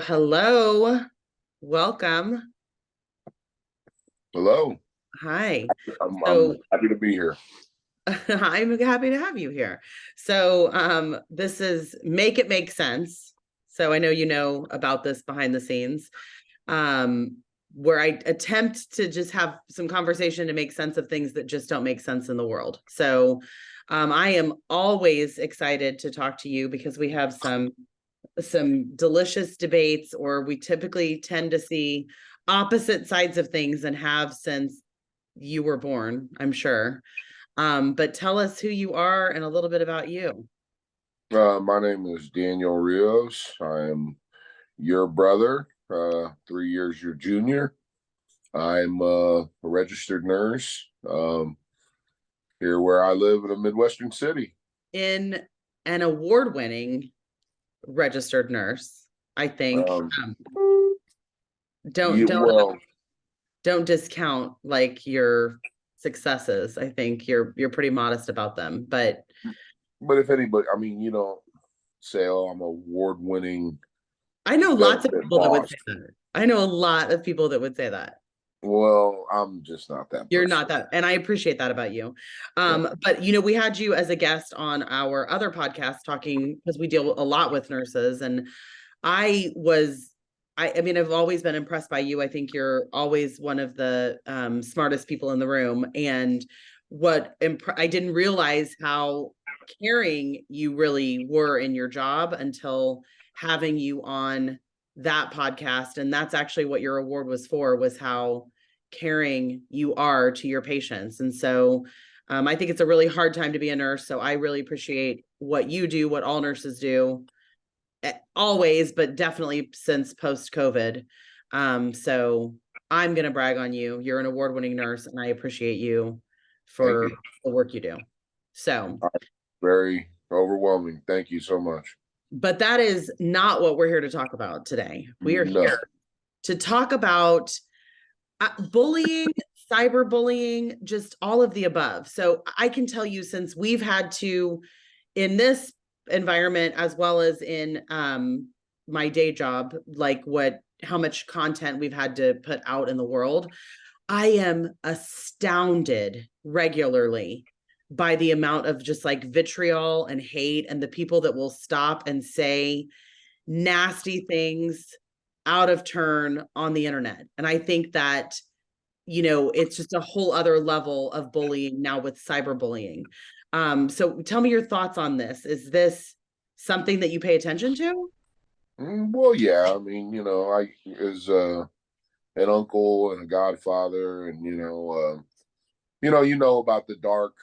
Hello. Welcome. Hello. Hi. I'm So happy to be here. I'm happy to have you here. So this is Make It Make Sense. So I know you know about this behind the scenes, um, where I attempt to just have some conversation to make sense of things that just don't make sense in the world. So I am always excited to talk to you because we have some delicious debates, or we typically tend to see opposite sides of things and have since you were born, I'm sure. But tell us who you are and a little bit about you. My name is Daniel Rios. I am your brother, 3 years your junior. I'm a registered nurse here where I live in a Midwestern city. In an award-winning registered nurse, I think. Um, Um, don't you, don't well, don't discount like your successes. I think you're pretty modest about them, but but if anybody, I mean, you don't say, "Oh, I'm a award-winning I know lots of benefit people that would boss." say that. I know a lot of people that would say that. Well, I'm just not that You're person. not that, and I appreciate that about you. Yeah. But we had you as a guest on our other podcast talking because we deal a lot with nurses, and I was, I mean, I've always been impressed by you. I think you're always one of the smartest people in the room, and I didn't realize how caring you really were in your job until having you on that podcast, and that's actually what your award was for, was how caring you are to your patients. And so I think it's a really hard time to be a nurse. So I really appreciate what you do, what all nurses do, always, but definitely since post COVID. So I'm going to brag on you. You're an award winning nurse, and I appreciate you Thank for you. the work you do. So, Very overwhelming. Thank you so much. but that is not what we're here to talk about today. We are No. here to talk about bullying, cyberbullying, just all of the above. So I can tell you, since we've had to, in this environment as well as in my day job, like how much content we've had to put out in the world, I am astounded regularly by the amount of just like vitriol and hate, and the people that will stop and say nasty things out of turn on the internet. And I think that it's just a whole other level of bullying now with cyberbullying. So tell me your thoughts on this. Is this something that you pay attention to? Well, yeah. I mean, I as an uncle and a godfather, and you know about the dark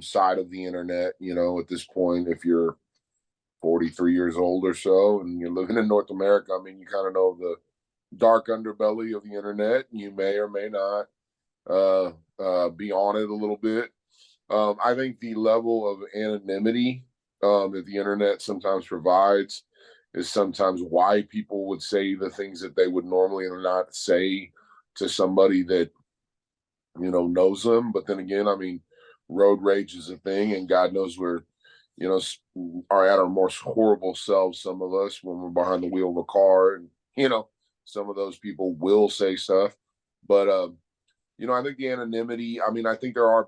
side of the internet. At this point, if you're 43 years old or so, and you're living in North America, I mean, you kind of know the dark underbelly of the internet. You may or may not be on it a little bit. I think the level of anonymity that the internet sometimes provides is sometimes why people would say the things that they would normally not say to somebody that knows them. But then again, I mean, road rage is a thing, and God knows we're are at our most horrible selves. Some of us when we're behind the wheel of a car, and some of those people will say stuff. But I think the anonymity. I mean, I think there are.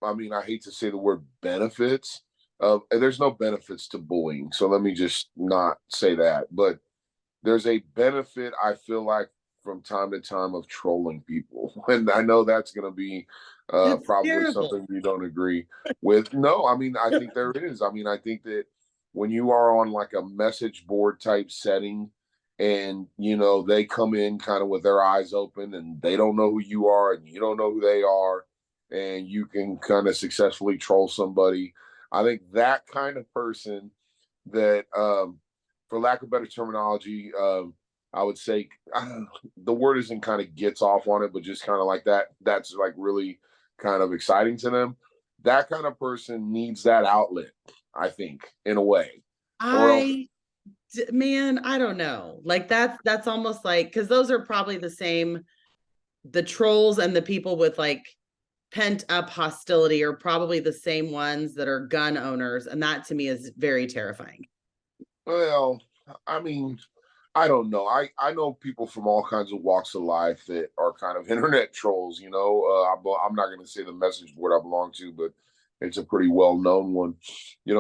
I mean, I hate to say the word benefits. There's no benefits to bullying, so let me just not say that. But there's a benefit, I feel like, from time to time of trolling people, and I know that's going to be It's probably terrible. something you don't agree with. No, I mean, I think there is. I mean, I think that when you are on like a message board type setting, and they come in kind of with their eyes open, and they don't know who you are, and you don't know who they are, and you can kind of successfully troll somebody. I think that kind of person that for lack of better terminology, I would say the word isn't kind of gets off on it, but just kind of like that. That's like really kind of exciting to them. That kind of person needs that outlet, I think, in a way, or else. I Man, I don't know. Like that's almost like, because those are probably the same, the trolls and the people with like pent up hostility are probably the same ones that are gun owners, and that to me is very terrifying. Well, I mean, I don't know. I know people from all kinds of walks of life that are kind of internet trolls. I'm not going to say the message board I belong to, but it's a pretty well known one.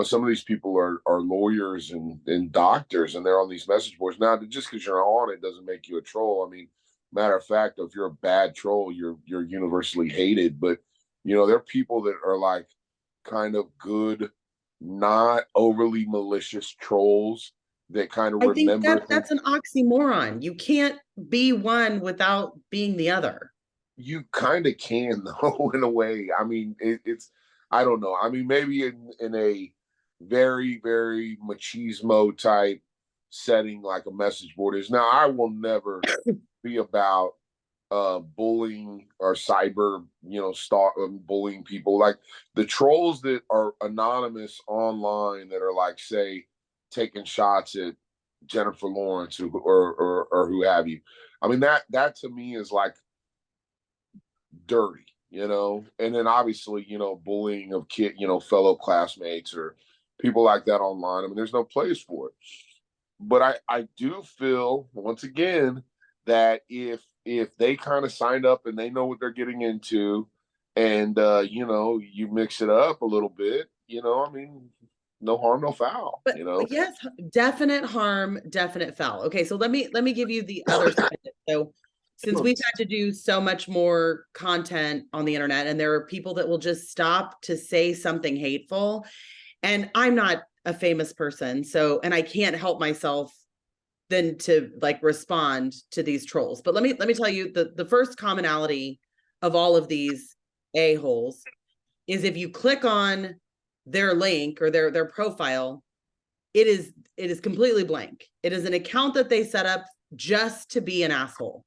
Some of these people are lawyers and doctors, and they're on these message boards. Now, just because you're on it doesn't make you a troll. I mean, matter of fact, if you're a bad troll, you're universally hated. But there are people that are like kind of good, not overly malicious trolls that kind of I think remember that things. that's an oxymoron. You can't be one without being the other. You kind of can though, in a way. I mean, it's I don't know. I mean, maybe in a very very machismo type setting like a message board is. Now, I will never be about bullying or cyber, stalk bullying people. Like the trolls that are anonymous online that are like, say, taking shots at Jennifer Lawrence or who have you. I mean, that to me is like dirty, and then obviously, bullying of fellow classmates or people like that online. I mean, there's no place for it. But I do feel once again that if they kind of signed up and they know what they're getting into, and you mix it up a little bit, I mean, no harm, no foul. But yes, definite harm, definite foul. Okay, so let me give you the other side of it. So since we've had to do so much more content on the internet, and there are people that will just stop to say something hateful, and I'm not a famous person, so and I can't help myself than to like respond to these trolls. But let me tell you the first commonality of all of these a-holes is if you click on their link or their profile, it is completely blank. It is an account that they set up just to be an asshole.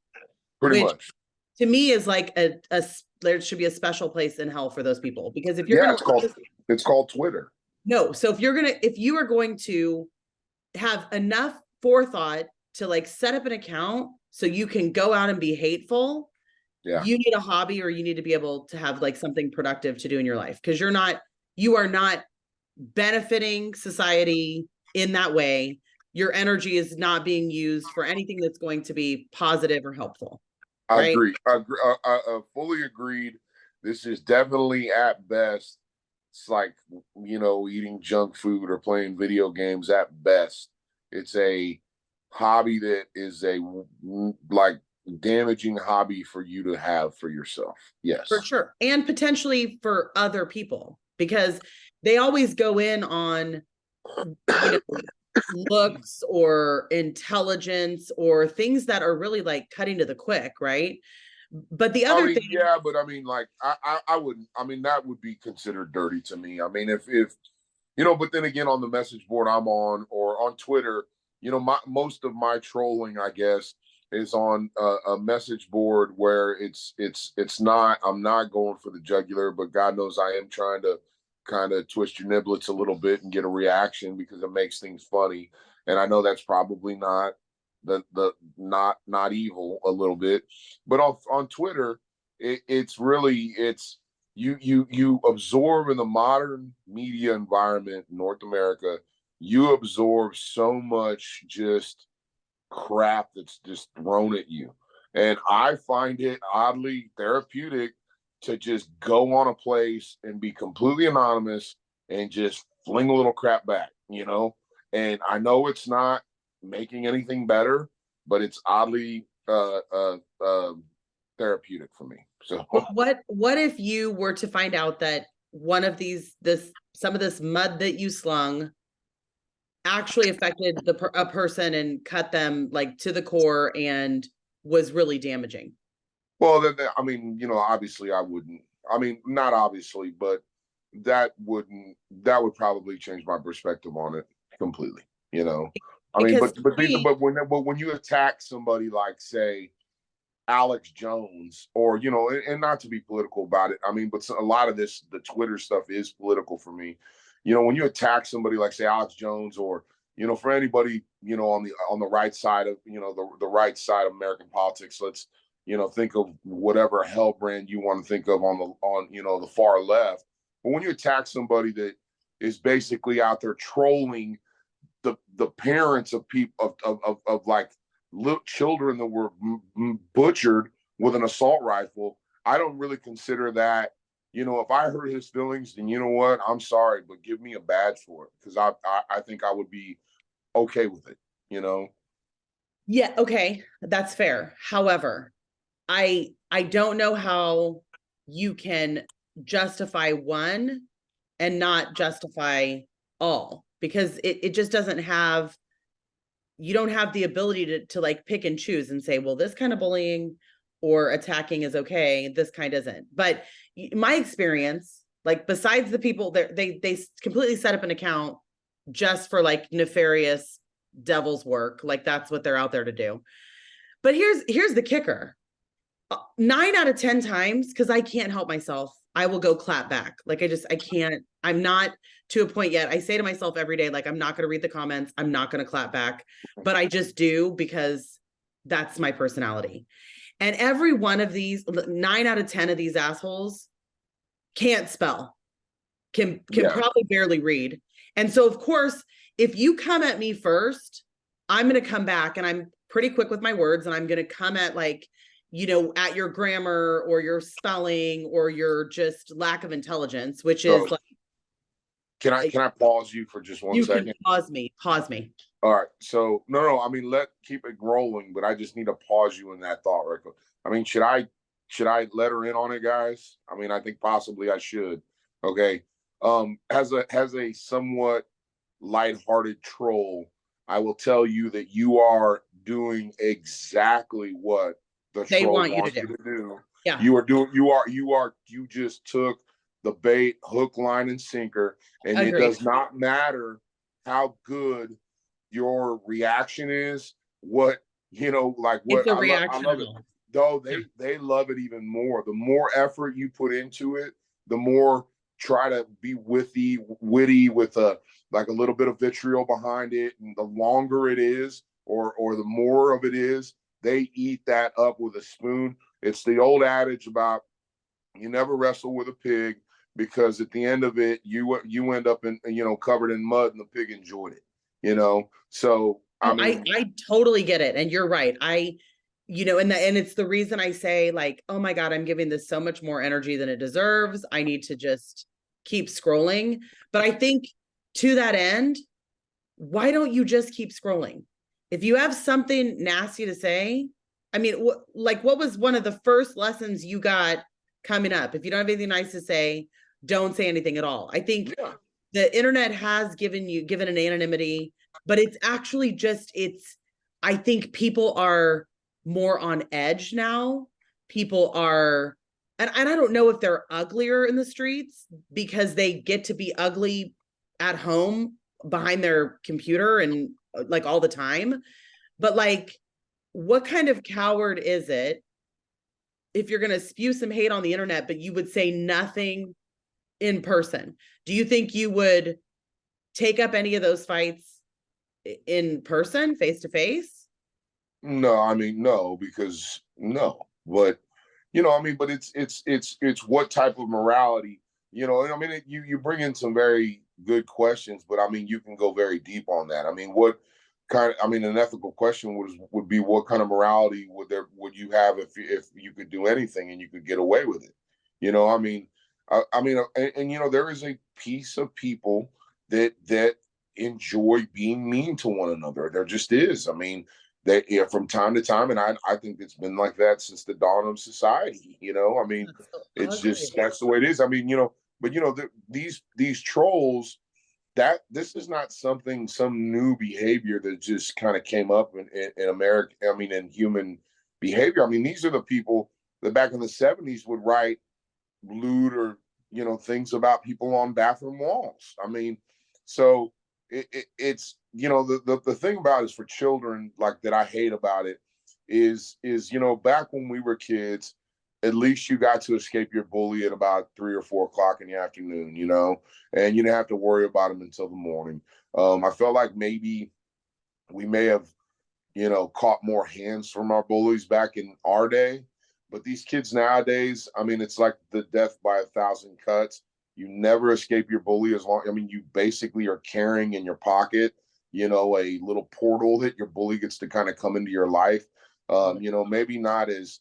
Pretty which much. to me is like a there should be a special place in hell for those people, because if you're Yeah, gonna it's called Twitter. no, so if you are going to have enough forethought to like set up an account so you can go out and be hateful, Yeah, you need a hobby, or you need to be able to have like something productive to do in your life, because you are not benefiting society in that way. Your energy is not being used for anything that's going to be positive or helpful. I Right. agree. I fully agreed. This is definitely at best. It's like eating junk food or playing video games at best. It's a hobby that is a like damaging hobby for you to have for yourself. For Yes. sure. And potentially for other people, because they always go in on, you know, looks or intelligence or things that are really like cutting to the quick, right? But the I other mean, thing, yeah, but I mean, like, I wouldn't. I mean, that would be considered dirty to me. I mean, if but then again, on the message board I'm on or on Twitter, most of my trolling, I guess, is on a message board where it's not. I'm not going for the jugular, but God knows I am trying to kind of twist your niblets a little bit and get a reaction because it makes things funny. And I know that's probably not the not evil a little bit, but on Twitter, it's really you absorb in the modern media environment in North America, you absorb so much just crap that's just thrown at you. And I find it oddly therapeutic to just go on a place and be completely anonymous and just fling a little crap back. And I know it's not making anything better, but it's oddly therapeutic for me. So what if you were to find out that one of some of this mud that you slung actually affected a person and cut them like to the core and was really damaging? well, I mean, obviously I wouldn't. I mean, not obviously, but that would probably change my perspective on it completely. I mean, Because but to but me, when you attack somebody like, say, Alex Jones, or and not to be political about it, I mean, but a lot of the Twitter stuff is political for me. When you attack somebody like, say, Alex Jones, or for anybody on the right side of the right side of American politics, let's think of whatever hell brand you want to think of on the far left. But when you attack somebody that is basically out there trolling the parents of people of like little children that were butchered with an assault rifle. I don't really consider that. You know, if I hurt his feelings, then you know what? I'm sorry, but give me a badge for it, because I think I would be okay with it. You know. Yeah, okay, that's fair. However, I don't know how you can justify one and not justify all, because it just doesn't have, you don't have the ability to like pick and choose and say, well, this kind of bullying or attacking is okay, this kind isn't. But my experience, like besides the people that they completely set up an account just for like nefarious devil's work, like that's what they're out there to do. But here's the kicker. 9 out of 10 times, because I can't help myself, I will go clap back. Like I can't, I'm not to a point yet. I say to myself every day, like, I'm not going to read the comments. I'm not going to clap back, but I just do, because that's my personality. And every one of these, 9 out of 10 of these assholes can't spell, can Yeah. probably barely read. And so of course, if you come at me first, I'm going to come back, and I'm pretty quick with my words, and I'm going to come at like, at your grammar or your spelling or your just lack of intelligence, which So is like, can I pause you for just one you can second? pause me. All right. So no, I mean, keep it rolling, but I just need to pause you in that thought right quick. I mean, should I let her in on it, guys? I mean, I think possibly I should. Okay. Has a somewhat lighthearted troll, I will tell you that you are doing exactly what the They troll want you to wants do. you to do. Yeah. You just took the bait, hook, line, and sinker, and it Agreed. does not matter how good your reaction is. What like what It's a I reaction love at it. all. Though Yeah. they love it even more. The more effort you put into it, the more try to be witty with a like a little bit of vitriol behind it, and the longer it is, or the more of it is, they eat that up with a spoon. It's the old adage about you never wrestle with a pig, because at the end of it, you end up in covered in mud, and the pig enjoyed it. So I No, I mean, I totally get it, and you're right. And it's the reason I say, like, oh my God, I'm giving this so much more energy than it deserves. I need to just keep scrolling. But I think to that end, why don't you just keep scrolling? If you have something nasty to say, I mean, what was one of the first lessons you got coming up? If you don't have anything nice to say, don't say anything at all. I think yeah, the internet has given an anonymity, but it's actually just, I think people are more on edge now. People are, and I don't know if they're uglier in the streets because they get to be ugly at home behind their computer and like all the time. But like, what kind of coward is it if you're going to spew some hate on the internet, but you would say nothing in person? Do you think you would take up any of those fights in person, face to face? no, I mean no, because no, but I mean, but it's what type of morality, and I mean, you bring in some very good questions, but I mean, you can go very deep on that. I mean, I mean, an ethical question would be what kind of morality would you have if you could do anything and you could get away with it? I mean, and there is a piece of people that enjoy being mean to one another. There just is. I mean, from time to time, and I think it's been like that since the dawn of society. I mean, That's so it's just ugly. that's the way it is. I mean, but these trolls, that this is not some new behavior that just kind of came up in America. I mean, in human behavior. I mean, these are the people that back in the 70s would write lewd or things about people on bathroom walls. I mean, so it's the thing about it is for children, like that I hate about it is back when we were kids, at least you got to escape your bully at about 3 or 4 o'clock in the afternoon, and you didn't have to worry about them until the morning. I felt like maybe we may have caught more hands from our bullies back in our day. But these kids nowadays, I mean, it's like the death by 1,000 cuts. You never escape your bully as long. I mean, you basically are carrying in your pocket a little portal that your bully gets to kind of come into your life. Maybe not as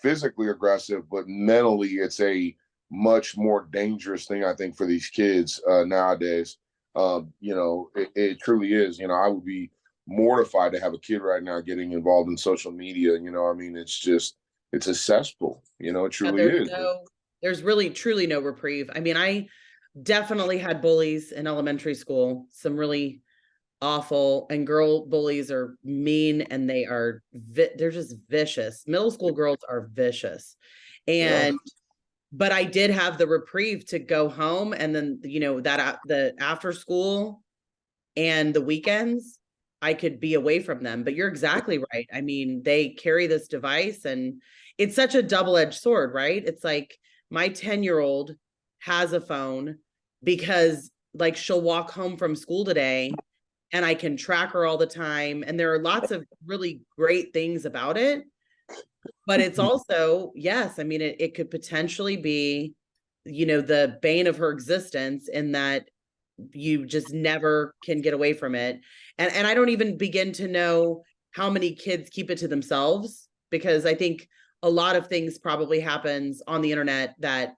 physically aggressive, but mentally it's a much more dangerous thing, I think, for these kids nowadays. It truly is. I would be mortified to have a kid right now getting involved in social media. It's a cesspool. It Yeah, truly is. there's really truly no reprieve. I mean, I definitely had bullies in elementary school, some really awful, and girl bullies are mean, and they're just vicious. Middle school girls are vicious. Yeah. And but I did have the reprieve to go home, and then that the after school and the weekends I could be away from them. But you're exactly right. I mean, they carry this device, and it's such a double-edged sword, right? It's like my 10-year-old has a phone because like she'll walk home from school today and I can track her all the time. And there are lots of really great things about it. But it's also, yes, I mean, it could potentially be, the bane of her existence, in that you just never can get away from it. And I don't even begin to know how many kids keep it to themselves, because I think a lot of things probably happens on the internet that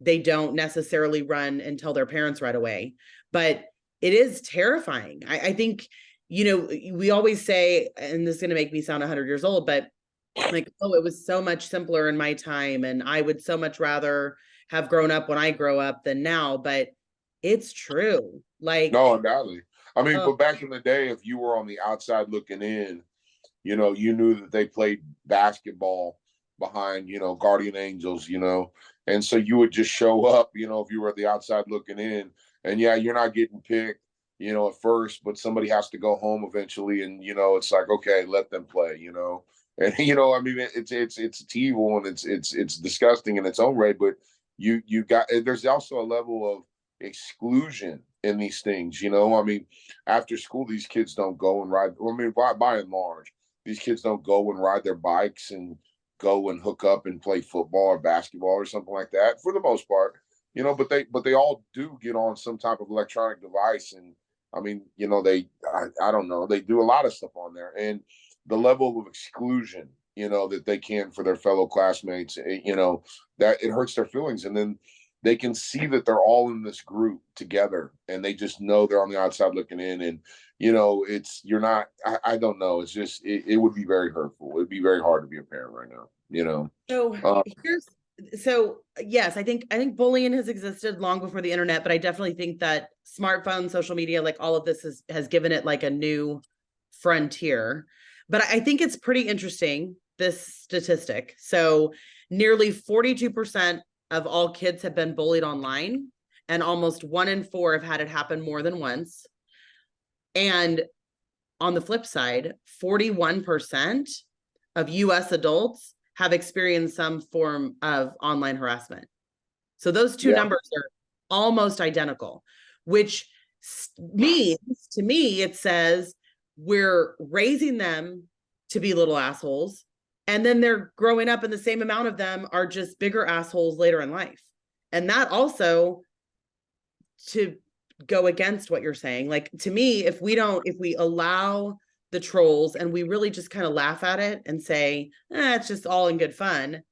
they don't necessarily run and tell their parents right away. But it is terrifying. I think, we always say, and this is going to make me sound 100 years old, but like, oh, it was so much simpler in my time, and I would so much rather have grown up when I grow up than now. But it's true. Like, No, undoubtedly. I mean, uh, but back in the day, if you were on the outside looking in, you knew that they played basketball behind, Guardian Angels, and so you would just show up, if you were at the outside looking in, and yeah, you're not getting picked, at first, but somebody has to go home eventually, and it's like, okay, let them play, and I mean, it's evil, and it's disgusting in its own way, but you got there's also a level of exclusion in these things, I mean, after school, these kids don't go and ride. I mean, by and large, these kids don't go and ride their bikes and go and hook up and play football or basketball or something like that for the most part, but they all do get on some type of electronic device. And I mean, I don't know, they do a lot of stuff on there, and the level of exclusion, that they can for their fellow classmates, that it hurts their feelings. And then they can see that they're all in this group together, and they just know they're on the outside looking in. And you're not, I don't know, it's just it would be very hurtful. It'd be very hard to be a parent right now. so uh, yes, I think bullying has existed long before the internet, but I definitely think that smartphones, social media, like all of this has given it like a new frontier. But I think it's pretty interesting, this statistic. So nearly 42% of all kids have been bullied online, and almost 1 in 4 have had it happen more than once. And on the flip side, 41% of US adults have experienced some form of online harassment. So those two yeah. numbers are almost identical, which means, to me, it says we're raising them to be little assholes, and then they're growing up, and the same amount of them are just bigger assholes later in life. And that also, to go against what you're saying, like, to me, if we allow the trolls and we really just kind of laugh at it and say, it's just all in good fun,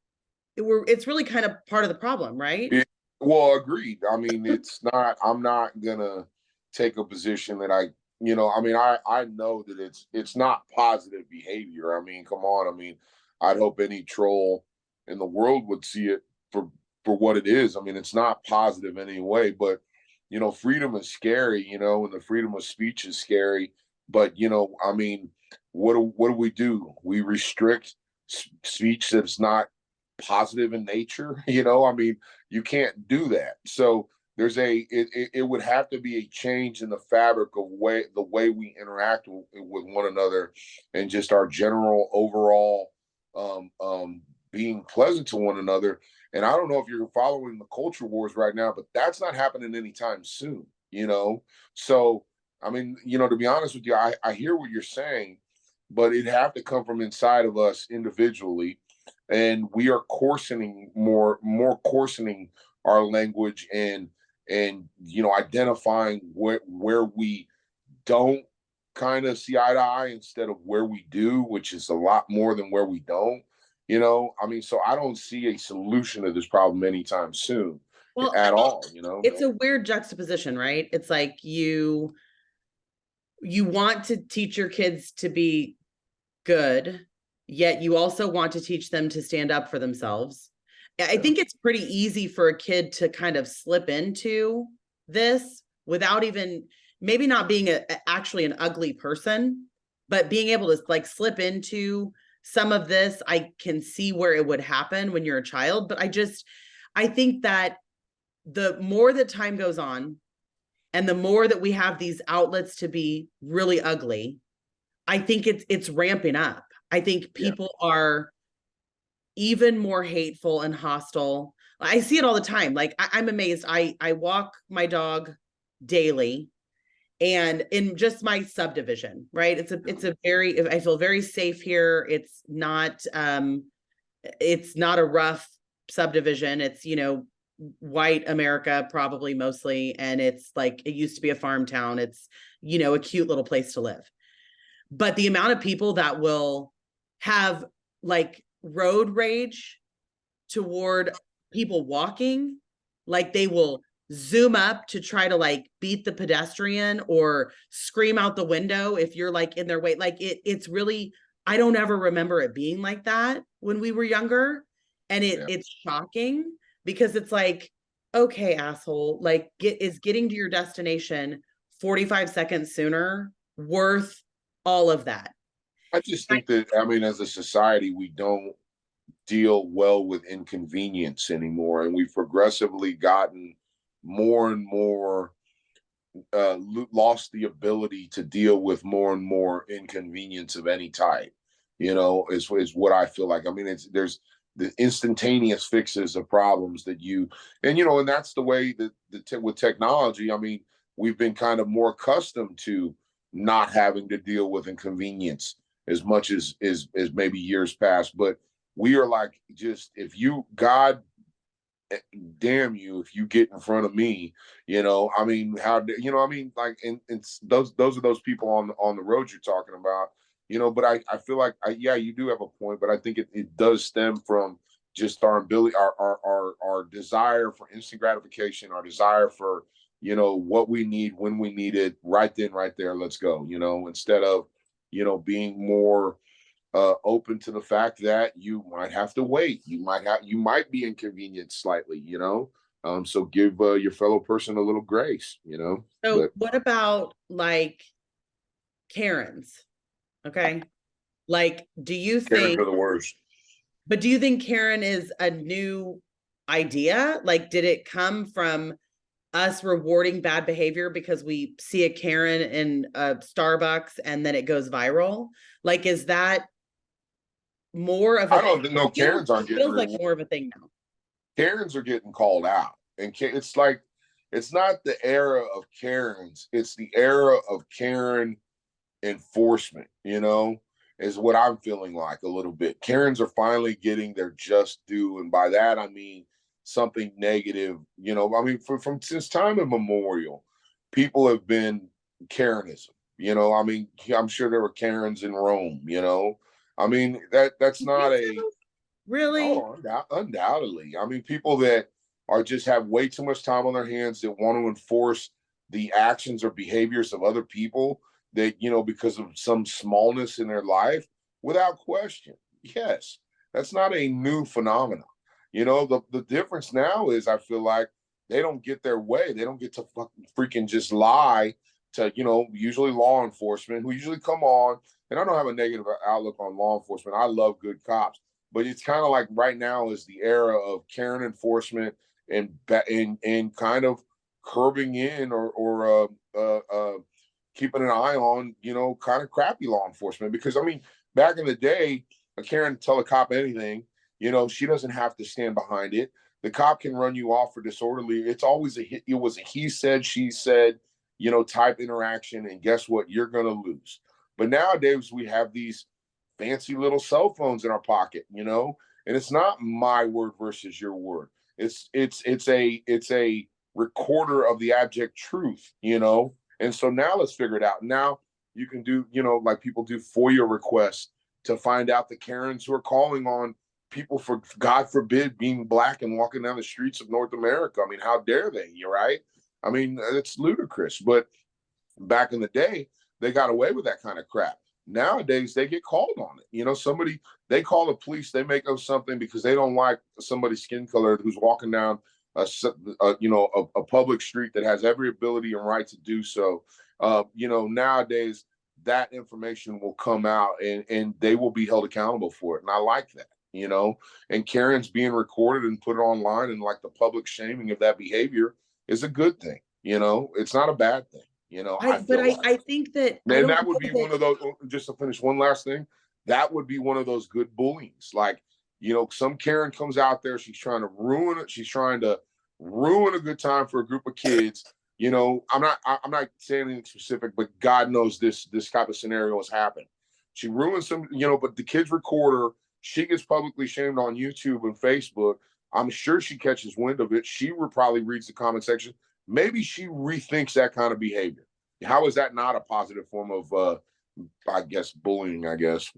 it's really kind of part of the problem, right? Well, agreed. I mean, I'm not gonna take a position that I mean, I know that it's not positive behavior. I mean, come on. I mean, I'd hope any troll in the world would see it for what it is. I mean, it's not positive in any way, but freedom is scary, and the freedom of speech is scary. But I mean, what do we do? We restrict speech that's not positive in nature. I mean, you can't do that. So it would have to be a change in the fabric of the way we interact with one another, and just our general overall being pleasant to one another. And I don't know if you're following the culture wars right now, but that's not happening anytime soon. So I mean, to be honest with you, I hear what you're saying, but it'd have to come from inside of us individually. And we are coarsening more coarsening our language, and identifying where we don't kind of see eye to eye instead of where we do, which is a lot more than where we don't. I mean, so I don't see a solution to this problem anytime soon Well, at all. it's a weird juxtaposition, right? It's like you want to teach your kids to be good, yet you also want to teach them to stand up for themselves. I think it's pretty easy for a kid to kind of slip into this without even maybe not being actually an ugly person, but being able to like slip into some of this. I can see where it would happen when you're a child, but I think that the more that time goes on and the more that we have these outlets to be really ugly, I think it's ramping up. I think people are even more hateful and hostile. I see it all the time. Like I'm amazed. I walk my dog daily, and in just my subdivision, right? It's a very, I feel very safe here. It's not a rough subdivision. It's, white America, probably mostly. And it's like, it used to be a farm town. It's, a cute little place to live. But the amount of people that will have like road rage toward people walking, like they will zoom up to try to like beat the pedestrian or scream out the window if you're like in their way. Like it's really, I don't ever remember it being like that when we were younger. And it's shocking because it's like, okay, asshole, like is getting to your destination 45 seconds sooner worth all of that? I just think that, I mean, as a society, we don't deal well with inconvenience anymore. And we've progressively gotten more and more lost the ability to deal with more and more inconvenience of any type. Is what I feel like. I mean, there's the instantaneous fixes of problems that and that's the way that with technology. I mean, we've been kind of more accustomed to not having to deal with inconvenience as much as maybe years past. But we are like, just if you, God damn you, if you get in front of me, I mean, I mean, like, and those are those people on the road you're talking about, but I feel like, yeah, you do have a point, but I think it does stem from just our ability, our desire for instant gratification, our desire for, what we need when we need it, right then, right there, let's go, instead of, being more open to the fact that you might have to wait. You might be inconvenienced slightly. So give your fellow person a little grace. So But what about like Karens? Okay. Like, Karens are the worst. do you think Karen is a new idea? Like, did it come from us rewarding bad behavior because we see a Karen in a Starbucks and then it goes viral? Like, is that more of a I don't know. feels, Karens aren't getting feels like more of a thing now? Karens are getting called out, and it's like, it's not the era of Karens; it's the era of Karen enforcement. Is what I'm feeling like a little bit. Karens are finally getting their just due, and by that I mean something negative. I mean, from since time immemorial, people have been Karenism. I mean, I'm sure there were Karens in Rome. I mean, that's not a Really? Oh, undoubtedly. I mean, people that are just have way too much time on their hands that want to enforce the actions or behaviors of other people that, because of some smallness in their life, without question. Yes, that's not a new phenomenon. The difference now is I feel like they don't get their way. They don't get to freaking just lie to, usually law enforcement who usually come on. And I don't have a negative outlook on law enforcement. I love good cops, but it's kind of like right now is the era of Karen enforcement and kind of curbing in or keeping an eye on kind of crappy law enforcement. Because I mean, back in the day, a Karen tell a cop anything, she doesn't have to stand behind it. The cop can run you off for disorderly. It's always it was a he said, she said, type interaction, and guess what? You're gonna lose. But nowadays we have these fancy little cell phones in our pocket, and it's not my word versus your word. It's a recorder of the abject truth, And so now let's figure it out. Now you can do, like people do FOIA requests to find out the Karens who are calling on people for, God forbid, being Black and walking down the streets of North America. I mean, how dare they? You're right. I mean, it's ludicrous. But back in the day, they got away with that kind of crap. Nowadays, they get called on it. Somebody, they call the police, they make up something because they don't like somebody's skin color who's walking down a public street that has every ability and right to do so. Nowadays, that information will come out and they will be held accountable for it. And I like that. And Karen's being recorded and put online, and like the public shaming of that behavior is a good thing. It's not a bad thing. I think that and that would be one of those, just to finish one last thing, that would be one of those good bullyings. Like, some Karen comes out there, she's trying to ruin it. She's trying to ruin a good time for a group of kids. I'm not saying anything specific, but God knows this type of scenario has happened. She ruins some, but the kids record her. She gets publicly shamed on YouTube and Facebook. I'm sure she catches wind of it. She would probably reads the comment section. Maybe she rethinks that kind of behavior. How is that not a positive form of, I guess, bullying, Because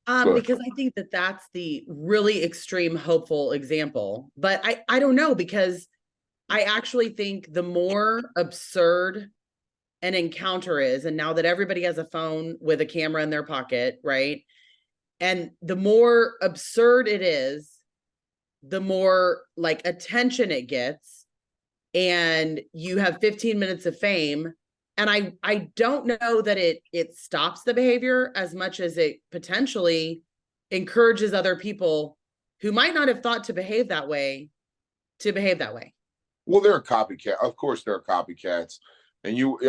I think that that's the really extreme hopeful example, but I don't know, because I actually think the more absurd an encounter is, and now that everybody has a phone with a camera in their pocket, right? And the more absurd it is, the more like attention it gets, and you have 15 minutes of fame. And I don't know that it stops the behavior as much as it potentially encourages other people who might not have thought to behave that way to behave that way. Well, they're a copycat. Of course, they're copycats, and you'll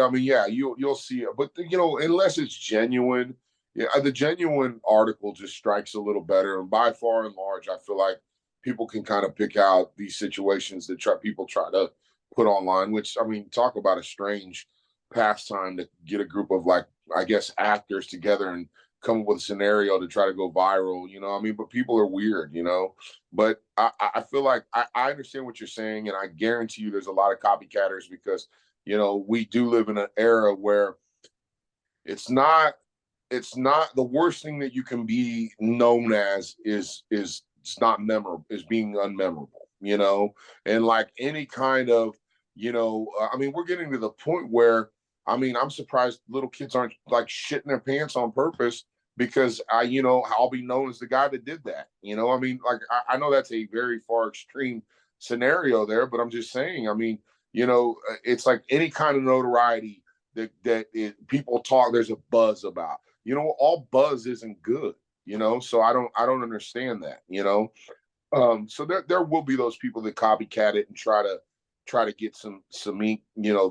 see it. But unless it's genuine, the genuine article just strikes a little better. And by far and large, I feel like people can kind of pick out these situations that people try to put online. Which, talk about a strange pastime to get a group of, like, I guess, actors together and come up with a scenario to try to go viral. But people are weird. But I feel like I understand what you're saying, and I guarantee you there's a lot of copycatters because we do live in an era where it's not the worst thing that you can be known as is it's not memorable, is being unmemorable. And like any kind of we're getting to the point where I'm surprised little kids aren't like shitting their pants on purpose because I'll be known as the guy that did that. I know that's a very far extreme scenario there, but I'm just saying, it's like any kind of notoriety that people talk, there's a buzz about. All buzz isn't good, so I don't understand that. So there will be those people that copycat it and try to get some ink,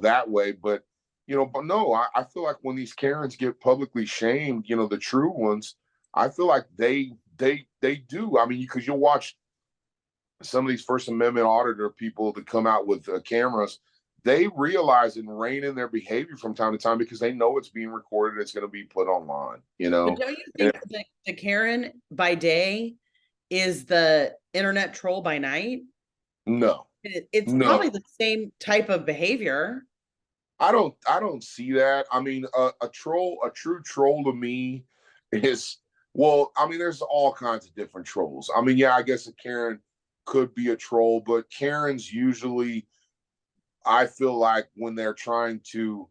that way. But no, I feel like when these Karens get publicly shamed, the true ones, I feel like they do. Because you'll watch some of these First Amendment auditor people that come out with cameras, they realize and rein in their behavior from time to time because they know it's being recorded. It's going to be put online, But don't you think the Karen by day is the internet troll by night? No. It's probably the same type of behavior. I don't see that. A true troll to me is, there's all kinds of different trolls. I guess a Karen could be a troll, but Karens usually, I feel like when they're trying to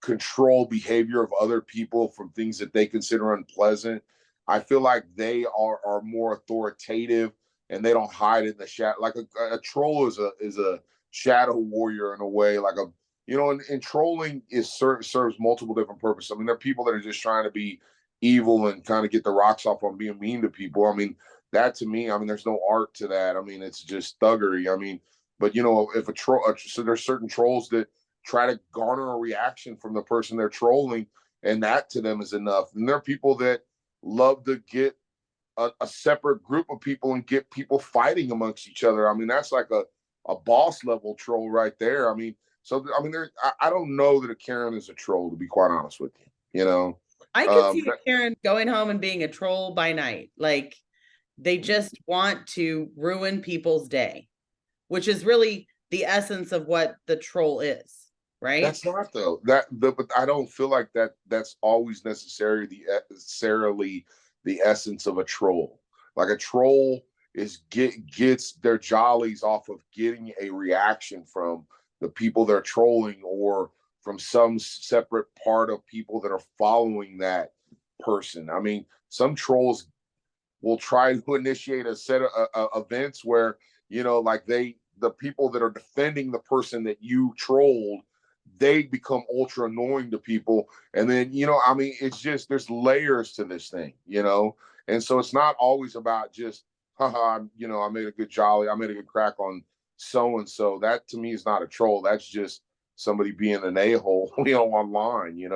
control behavior of other people from things that they consider unpleasant, I feel like they are more authoritative and they don't hide in the shadow. Like a troll is a shadow warrior in a way, like and trolling serves multiple different purposes. There are people that are just trying to be evil and kind of get the rocks off on being mean to people. That to me, there's no art to that. It's just thuggery. But if a troll, so there's certain trolls that try to garner a reaction from the person they're trolling, and that to them is enough. And there are people that love to get a separate group of people and get people fighting amongst each other. That's like a boss level troll right there. I don't know that a Karen is a troll, to be quite honest with you. I could see a Karen going home and being a troll by night. Like they just want to ruin people's day, which is really the essence of what the troll is, right? That's not though. But I don't feel like that's always necessarily the essence of a troll. Like a troll gets their jollies off of getting a reaction from the people they're trolling, or from some separate part of people that are following that person. I mean, some trolls will try to initiate a set of events where, like the people that are defending the person that you trolled, they become ultra annoying to people. And then, I mean, it's just, there's layers to this thing, and so it's not always about just, haha, I made a good jolly, I made a good crack on so and so. That to me is not a troll. That's just somebody being an a-hole, online.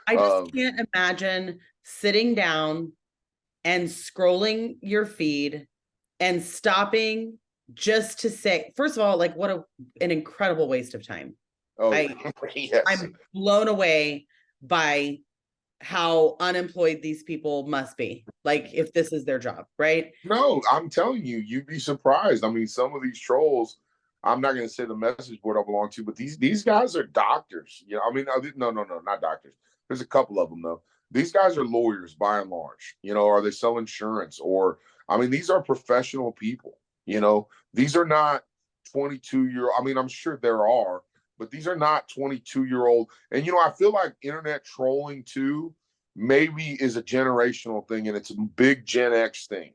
I just can't imagine sitting down and scrolling your feed and stopping just to say, first of all, like what an incredible waste of time. Oh, yes. I'm blown away by how unemployed these people must be. Like if this is their job, right? No, I'm telling you, you'd be surprised. I mean, some of these trolls, I'm not going to say the message board I belong to, but these guys are doctors. I mean, no, not doctors. There's a couple of them though. These guys are lawyers by and large. Or they sell insurance, or I mean, these are professional people. These are not 22-year. I mean, I'm sure there are, but these are not 22-year-old. And I feel like internet trolling too maybe is a generational thing, and it's a big Gen X thing.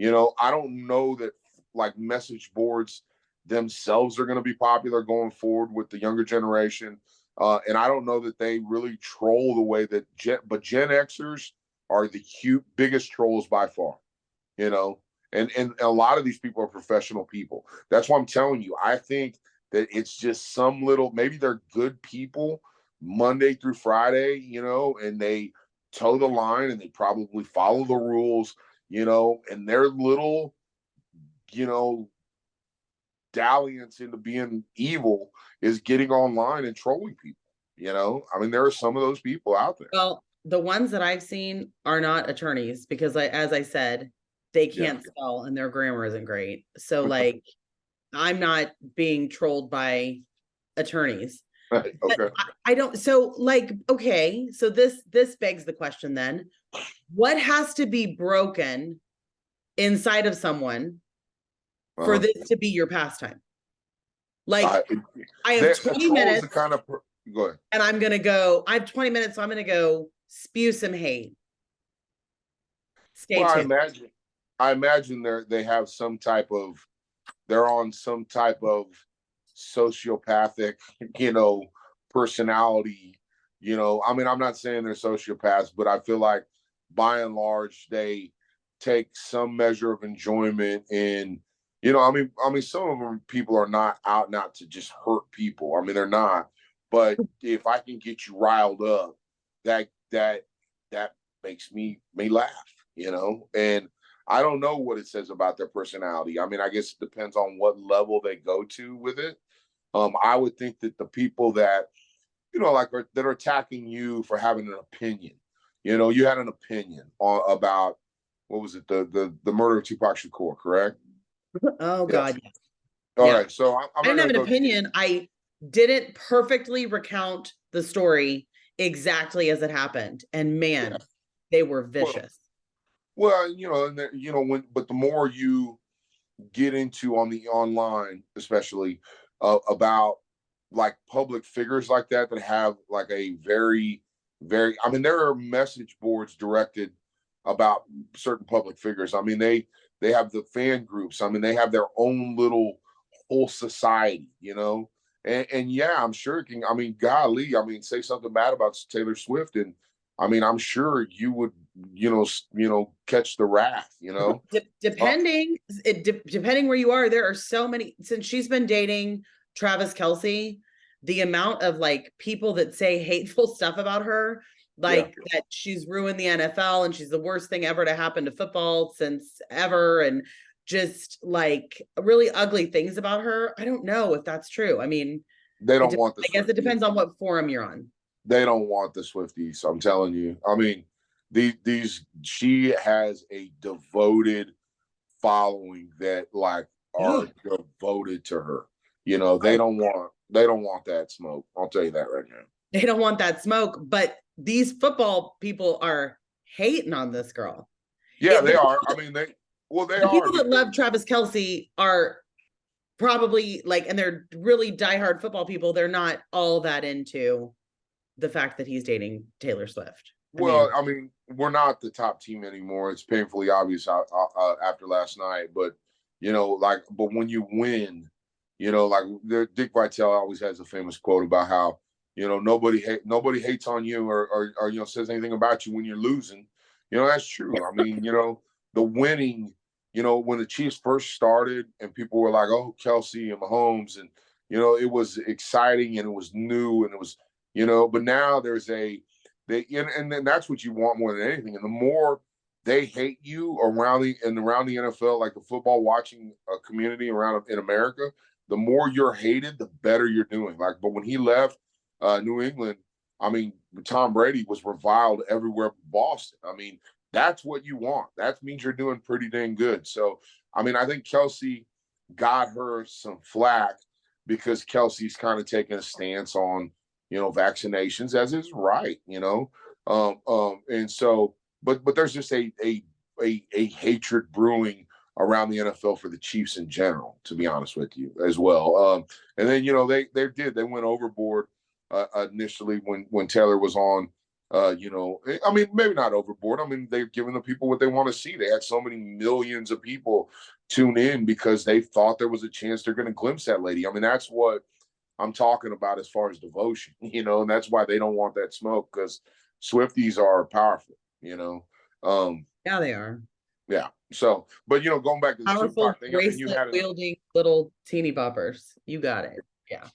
I don't know that like message boards themselves are going to be popular going forward with the younger generation. And I don't know that they really troll the way that but Gen Xers are the biggest trolls by far, and a lot of these people are professional people. That's why I'm telling you, I think that it's just some little, maybe they're good people Monday through Friday, and they toe the line and they probably follow the rules, and their little, dalliance into being evil is getting online and trolling people. I mean, there are some of those people out there. Well, the ones that I've seen are not attorneys because as I said, they can't spell and their grammar isn't great. So like I'm not being trolled by attorneys. Right. Okay. I don't, so like, okay, so this begs the question then, what has to be broken inside of someone for this to be your pastime? Like I have 20 minutes go ahead. And I have 20 minutes, so I'm gonna go spew some hate. Stay tuned. I imagine they have they're on some type of sociopathic, personality. I mean, I'm not saying they're sociopaths, but I feel like by and large they take some measure of enjoyment in, I mean, some of them people are not out to just hurt people. I mean, they're not. But if I can get you riled up, that makes me laugh, and I don't know what it says about their personality. I mean, I guess it depends on what level they go to with it. I would think that the people that, that are attacking you for having an opinion, you had an opinion about, what was it? The murder of Tupac Shakur, correct? Oh God. Yes. All right. So I didn't have an opinion. I didn't perfectly recount the story exactly as it happened. And man, they were vicious. Well, but the more you get into on the online, especially about like public figures like that have like a very, very, I mean, there are message boards directed about certain public figures. I mean, they have the fan groups. I mean, they have their own little whole society, and yeah, I'm sure it can, I mean, golly, I mean, say something bad about Taylor Swift, and I mean, I'm sure you would, catch the wrath, depending where you are. There are so many, since she's been dating Travis Kelce, the amount of like people that say hateful stuff about her, like that she's ruined the NFL and she's the worst thing ever to happen to football since ever, and just like really ugly things about her. I don't know if that's true. I mean, they don't want I guess it depends on what forum you're on. They don't want the Swifties. I'm telling you. I mean, she has a devoted following that like are devoted to her. They don't want They don't want that smoke. I'll tell you that right now. They don't want that smoke, but these football people are hating on this girl. Yeah, they are. I mean, they The are people that because love Travis Kelce are probably like, and they're really diehard football people. They're not all that into the fact that he's dating Taylor Swift. I mean, we're not the top team anymore. It's painfully obvious after last night. But but when you win, like Dick Vitale always has a famous quote about how nobody hates on you or says anything about you when you're losing. That's true. I mean, the winning. When the Chiefs first started and people were like, "Oh, Kelce and Mahomes," and it was exciting and it was new and it was but now there's and then that's what you want more than anything. And the more they hate you around the NFL, like the football watching community around in America, the more you're hated, the better you're doing. Like, but when he left New England, I mean, Tom Brady was reviled everywhere but Boston. I mean, that's what you want. That means you're doing pretty dang good. So, I mean, I think Kelce got her some flack because Kelce's kind of taking a stance on vaccinations, as is right, and so, but there's just a hatred brewing around the NFL for the Chiefs in general, to be honest with you, as well. And then they went overboard initially when Taylor was on. I mean, maybe not overboard. I mean, they've given the people what they want to see. They had so many millions of people tune in because they thought there was a chance they're going to glimpse that lady. I mean, that's what I'm talking about as far as devotion, and that's why they don't want that smoke, because Swifties are powerful, Yeah, they are. Yeah. So, but going back to the Powerful, Tupac thing, I mean, you had wielding little teeny boppers. You got it. Yeah.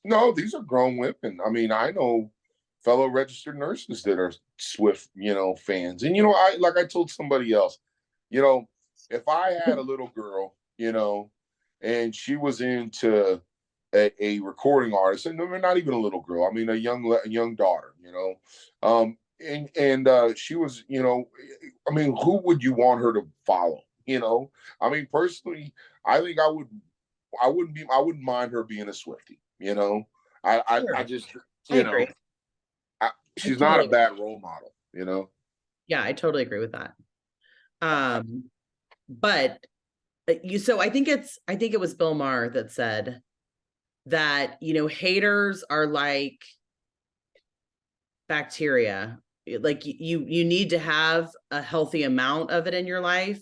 No, these are grown women. I mean, I know fellow registered nurses that are Swift, fans. And I told somebody else, if I had a little girl, and she was into a recording artist, and they're not even a little girl. I mean, a young daughter. And she was, I mean, who would you want her to follow? I mean, personally, I think I wouldn't mind her being a Swiftie. I just, I agree. she's not a bad role model. Yeah, I totally agree with that. But so I think it was Bill Maher that said that haters are like bacteria. Like you need to have a healthy amount of it in your life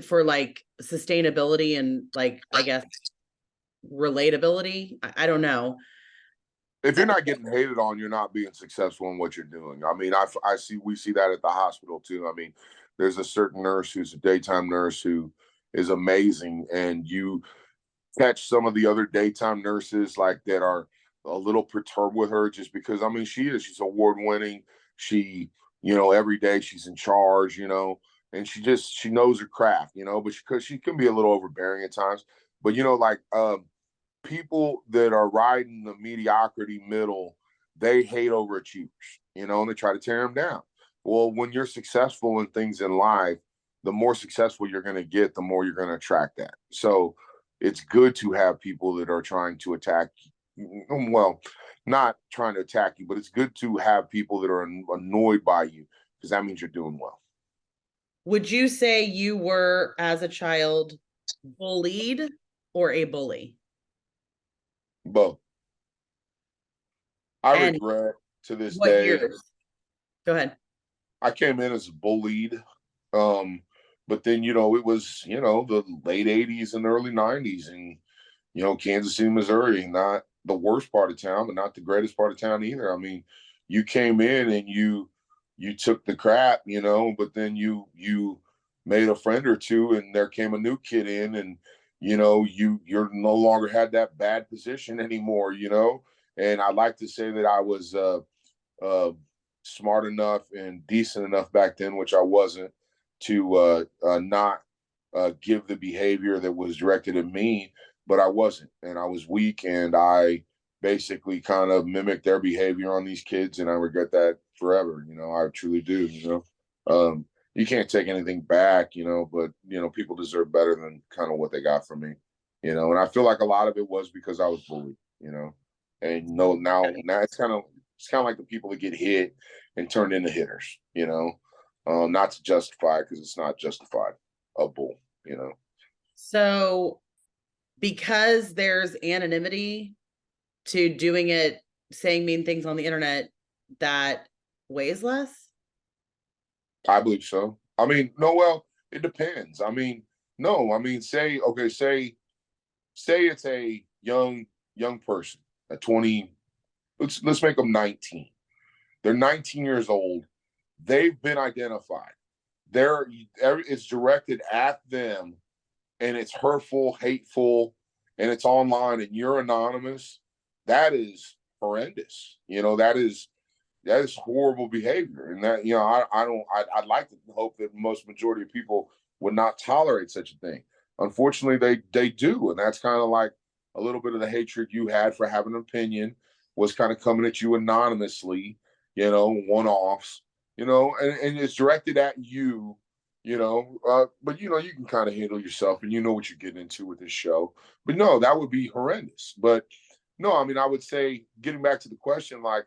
for like sustainability and like, I guess, relatability. I don't know. If you're not getting hated on, you're not being successful in what you're doing. I mean, we see that at the hospital too. I mean, there's a certain nurse who's a daytime nurse who is amazing, and you catch some of the other daytime nurses like that are a little perturbed with her just because, I mean, she's award winning. She, every day she's in charge, and she knows her craft, but she can be a little overbearing at times. But people that are riding the mediocrity middle, they hate overachievers, and they try to tear them down. Well, when you're successful in things in life, the more successful you're going to get, the more you're going to attract that. So it's good to have people that are trying to attack you. Well, not trying to attack you, but it's good to have people that are annoyed by you, because that means you're doing well. Would you say you were, as a child, bullied or a bully? Both. I regret to this what day. Years? Go ahead. I came in as bullied. But then, it was, the late 80s and early 90s, and, Kansas City, Missouri, not the worst part of town, but not the greatest part of town either. I mean, you came in and you took the crap, but then you made a friend or two, and there came a new kid in, and, you're no longer had that bad position anymore, and I like to say that I was smart enough and decent enough back then, which I wasn't, to not give the behavior that was directed at me, but I wasn't, and I was weak, and I basically kind of mimicked their behavior on these kids, and I regret that forever. I truly do. You can't take anything back, but people deserve better than kind of what they got from me, and I feel like a lot of it was because I was bullied. you know. And no, now it's kind of like the people that get hit and turned into hitters, you know. Not to justify because it's not justified a bull, you know. So because there's anonymity to doing it, saying mean things on the internet, that weighs less? I believe so. I mean, no, well, it depends. I mean, no, I mean, say it's a young person, a 20, let's make them 19. They're 19 years old. They've been identified. It's directed at them, and it's hurtful, hateful, and it's online, and you're anonymous. That is horrendous. You know, that is horrible behavior, and that, you know, I'd like to hope that most majority of people would not tolerate such a thing. Unfortunately, they do, and that's kind of like a little bit of the hatred you had for having an opinion was kind of coming at you anonymously, you know, one-offs, you know, and it's directed at you, you know, but you know, you can kind of handle yourself, and you know what you're getting into with this show. But no, that would be horrendous. But no, I mean, I would say, getting back to the question, like,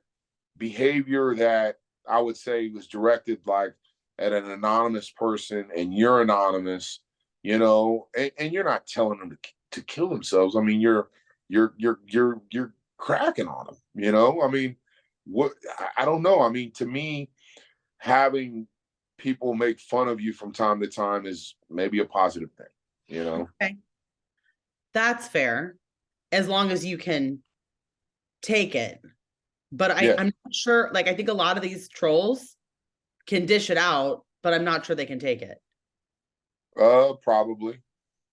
behavior that I would say was directed like at an anonymous person, and you're anonymous, you know, and you're not telling them to kill themselves. I mean, you're cracking on them, you know. I mean, what, I don't know. I mean, to me, having people make fun of you from time to time is maybe a positive thing, you know. Okay, that's fair, as long as you can take it. But Yeah. I'm not sure, like, I think a lot of these trolls can dish it out, but I'm not sure they can take it, Probably, which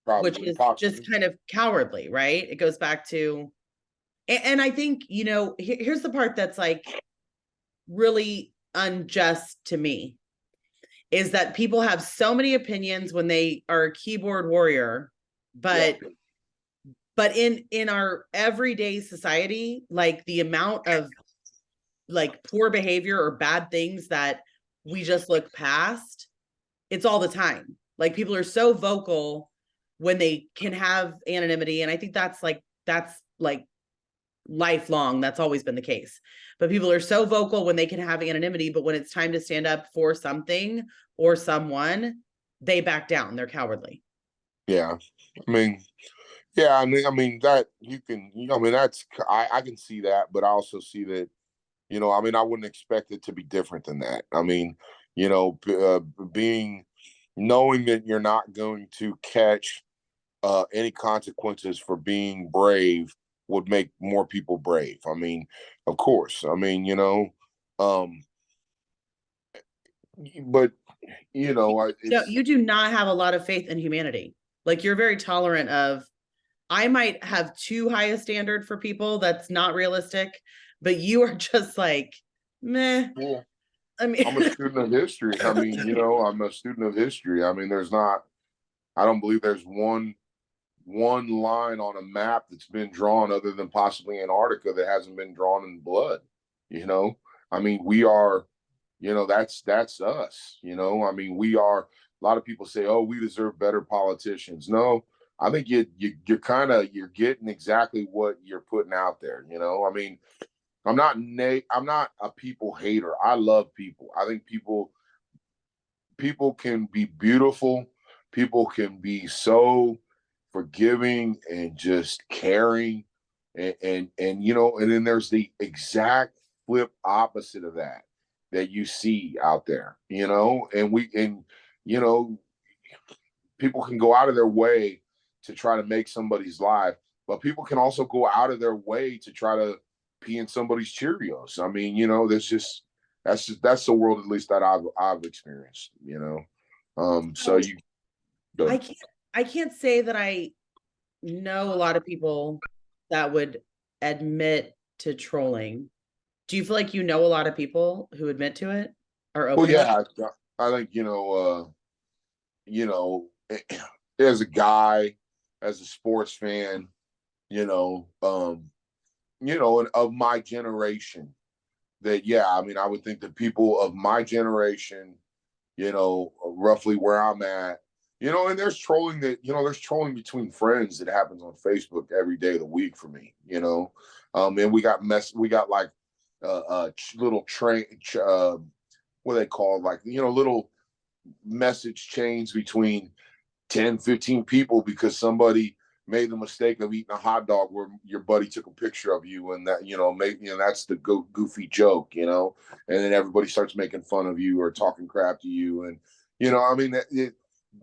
probably, is possibly. just kind of cowardly, right? It goes back to, and I think, you know, here's the part that's like really unjust to me, is that people have so many opinions when they are a keyboard warrior, Yeah. but in our everyday society, like the amount of like poor behavior or bad things that we just look past, it's all the time. Like people are so vocal when they can have anonymity, and I think that's like lifelong. That's always been the case. But people are so vocal when they can have anonymity, but when it's time to stand up for something or someone, they back down. They're cowardly. Yeah. I mean, yeah, I mean that you can, you know, I mean, I can see that, but I also see that, you know, I mean, I wouldn't expect it to be different than that. I mean, you know, being, knowing that you're not going to catch any consequences for being brave would make more people brave. I mean, of course. I mean, you know, um, but you know, No, it's you do not have a lot of faith in humanity. Like you're very tolerant of, I might have too high a standard for people that's not realistic, but you are just like, meh. well, I mean, I'm a student of history. I mean, you know, I'm a student of history. I mean, I don't believe there's one line on a map that's been drawn other than possibly Antarctica that hasn't been drawn in blood. You know, I mean, we are, you know, that's us. You know, I mean, we are. A lot of people say, "Oh, we deserve better politicians." No, I think you're getting exactly what you're putting out there. You know, I mean, I'm not a people hater. I love people. I think people can be beautiful. People can be so forgiving and just caring, and you know, and then there's the exact flip opposite of that you see out there, you know, and you know, people can go out of their way to try to make somebody's life, but people can also go out of their way to try to pee in somebody's Cheerios. I mean, you know, that's the world, at least that I've experienced, you know. So so you go. I can't I can't say that I know a lot of people that would admit to trolling. Do you feel like you know a lot of people who admit to it or Well, open about yeah, I think, you know, as a guy, as a sports fan, you know, and of my generation, that, yeah, I mean, I would think that people of my generation, you know, roughly where I'm at, And there's trolling there's trolling between friends that happens on Facebook every day of the week for me. And we got like little what they call, like, little message chains between 10, 15 people because somebody made the mistake of eating a hot dog where your buddy took a picture of you, and that, that's the goofy joke. And then everybody starts making fun of you or talking crap to you. And, I mean,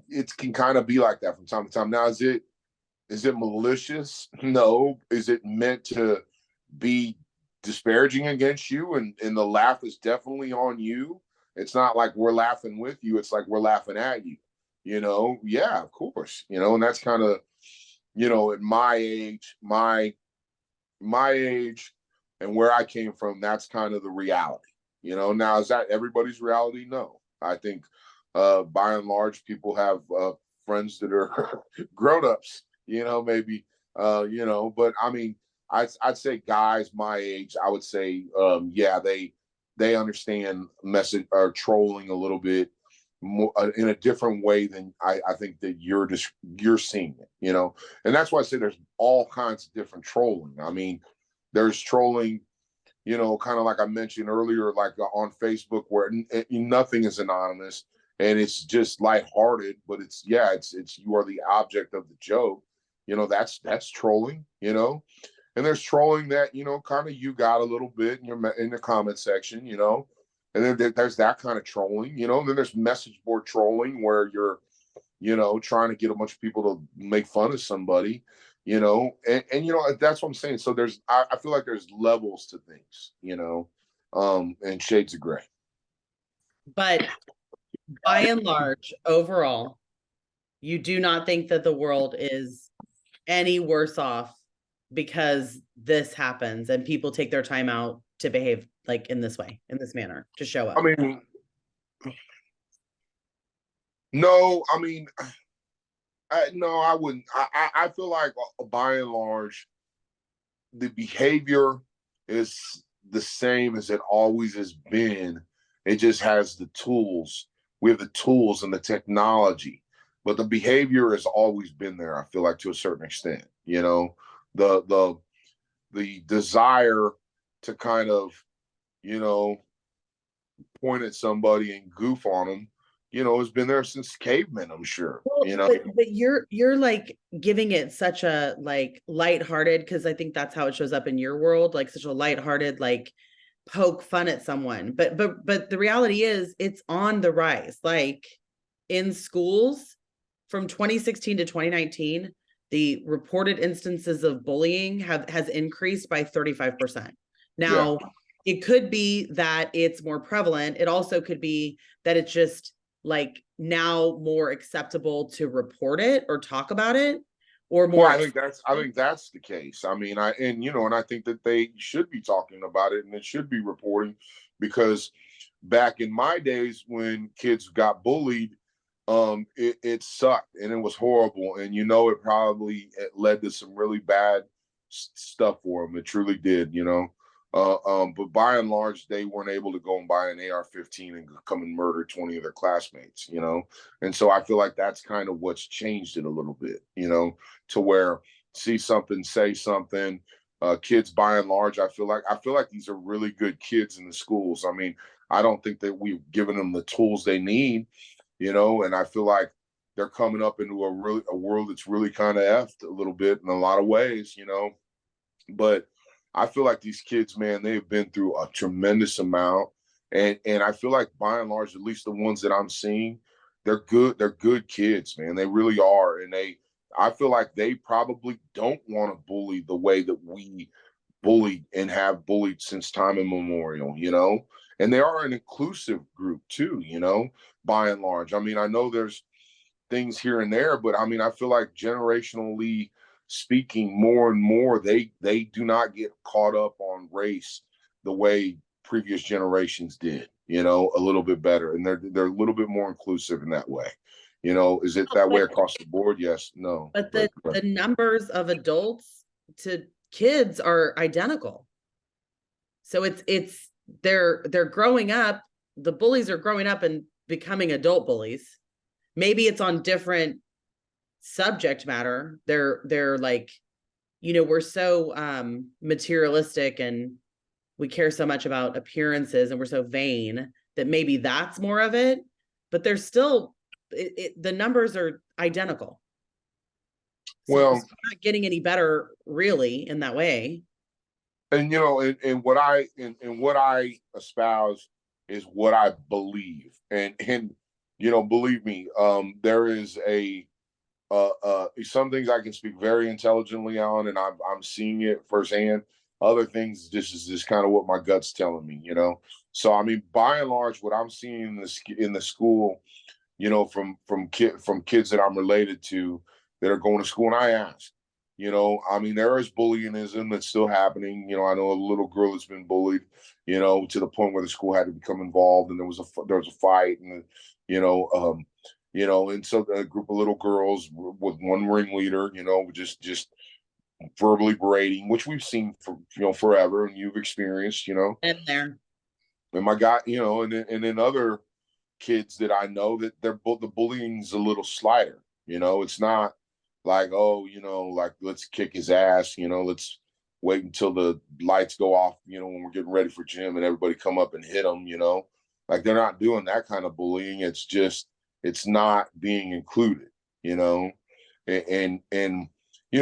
it can kind of be like that from time to time. Now, is it malicious? No. Is it meant to be disparaging against you? And the laugh is definitely on you. It's not like we're laughing with you. It's like we're laughing at you. Yeah, of course. And that's kind of, at my age and where I came from, that's kind of the reality. Now, is that everybody's reality? No. I think by and large, people have friends that are grown-ups, maybe, but I mean, I'd say guys my age, I would say, yeah, they understand message or trolling a little bit more in a different way than I think that you're seeing it. And that's why I say there's all kinds of different trolling. I mean, there's trolling, kind of like I mentioned earlier, like on Facebook, where nothing is anonymous and it's just lighthearted, but it's you are the object of the joke. That's trolling. And there's trolling that, kind of you got a little bit in the comment section. And then there's that kind of trolling. And then there's message board trolling where you're, trying to get a bunch of people to make fun of somebody, and that's what I'm saying. So I feel like there's levels to things, and shades of gray. But by and large, overall, you do not think that the world is any worse off because this happens and people take their time out to behave like in this way, in this manner, to show up. I mean, no, I mean, no, I wouldn't. I feel like by and large, the behavior is the same as it always has been. It just has the tools. We have the tools and the technology, but the behavior has always been there. I feel like, to a certain extent, the desire to kind of, point at somebody and goof on them, has been there since cavemen, I'm sure. Well, but you're like giving it such a like lighthearted, because I think that's how it shows up in your world, like such a lighthearted, like poke fun at someone. But the reality is it's on the rise. Like in schools from 2016 to 2019, the reported instances of bullying has increased by 35%. Now, it could be that it's more prevalent. It also could be that it's just like now more acceptable to report it or talk about it, or more. Well, I think that's the case. I mean, and I think that they should be talking about it and it should be reporting, because back in my days when kids got bullied, it sucked and it was horrible, and it led to some really bad stuff for them. It truly did. But by and large, they weren't able to go and buy an AR-15 and come and murder 20 of their classmates. And so I feel like that's kind of what's changed it a little bit. To where see something, say something. Kids, by and large, I feel like these are really good kids in the schools. I mean, I don't think that we've given them the tools they need. And I feel like they're coming up into a world that's really kind of effed a little bit in a lot of ways. But I feel like these kids, man, they've been through a tremendous amount. And I feel like by and large, at least the ones that I'm seeing, they're good kids, man. They really are. And I feel like they probably don't want to bully the way that we bullied and have bullied since time immemorial, and they are an inclusive group too, by and large. I mean, I know there's things here and there, but I mean, I feel like generationally speaking, more and more, they do not get caught up on race the way previous generations did, a little bit better. And they're a little bit more inclusive in that way. Is it that way across the board? Yes, no. But the numbers of adults to kids are identical. So they're growing up, the bullies are growing up and becoming adult bullies. maybe it's on different subject matter. They're like, we're so materialistic, and we care so much about appearances, and we're so vain that maybe that's more of it, but there's still the numbers are identical. So Well, it's not getting any better really in that way. and what I espouse is what I believe, and believe me, there is some things I can speak very intelligently on, and I'm seeing it firsthand. Other things, this is just kind of what my gut's telling me, So I mean, by and large, what I'm seeing in the school, from kids that I'm related to that are going to school, and I ask, I mean, there is bullyingism that's still happening. I know a little girl that's been bullied, to the point where the school had to become involved, and there was a fight, and and so a group of little girls with one ringleader, just verbally berating, which we've seen for forever, and you've experienced, And there. and my guy, and then other kids that I know that the bullying's a little slighter. It's not like, oh, like let's kick his ass, let's wait until the lights go off, when we're getting ready for gym and everybody come up and hit them, like they're not doing that kind of bullying. It's just it's not being included, and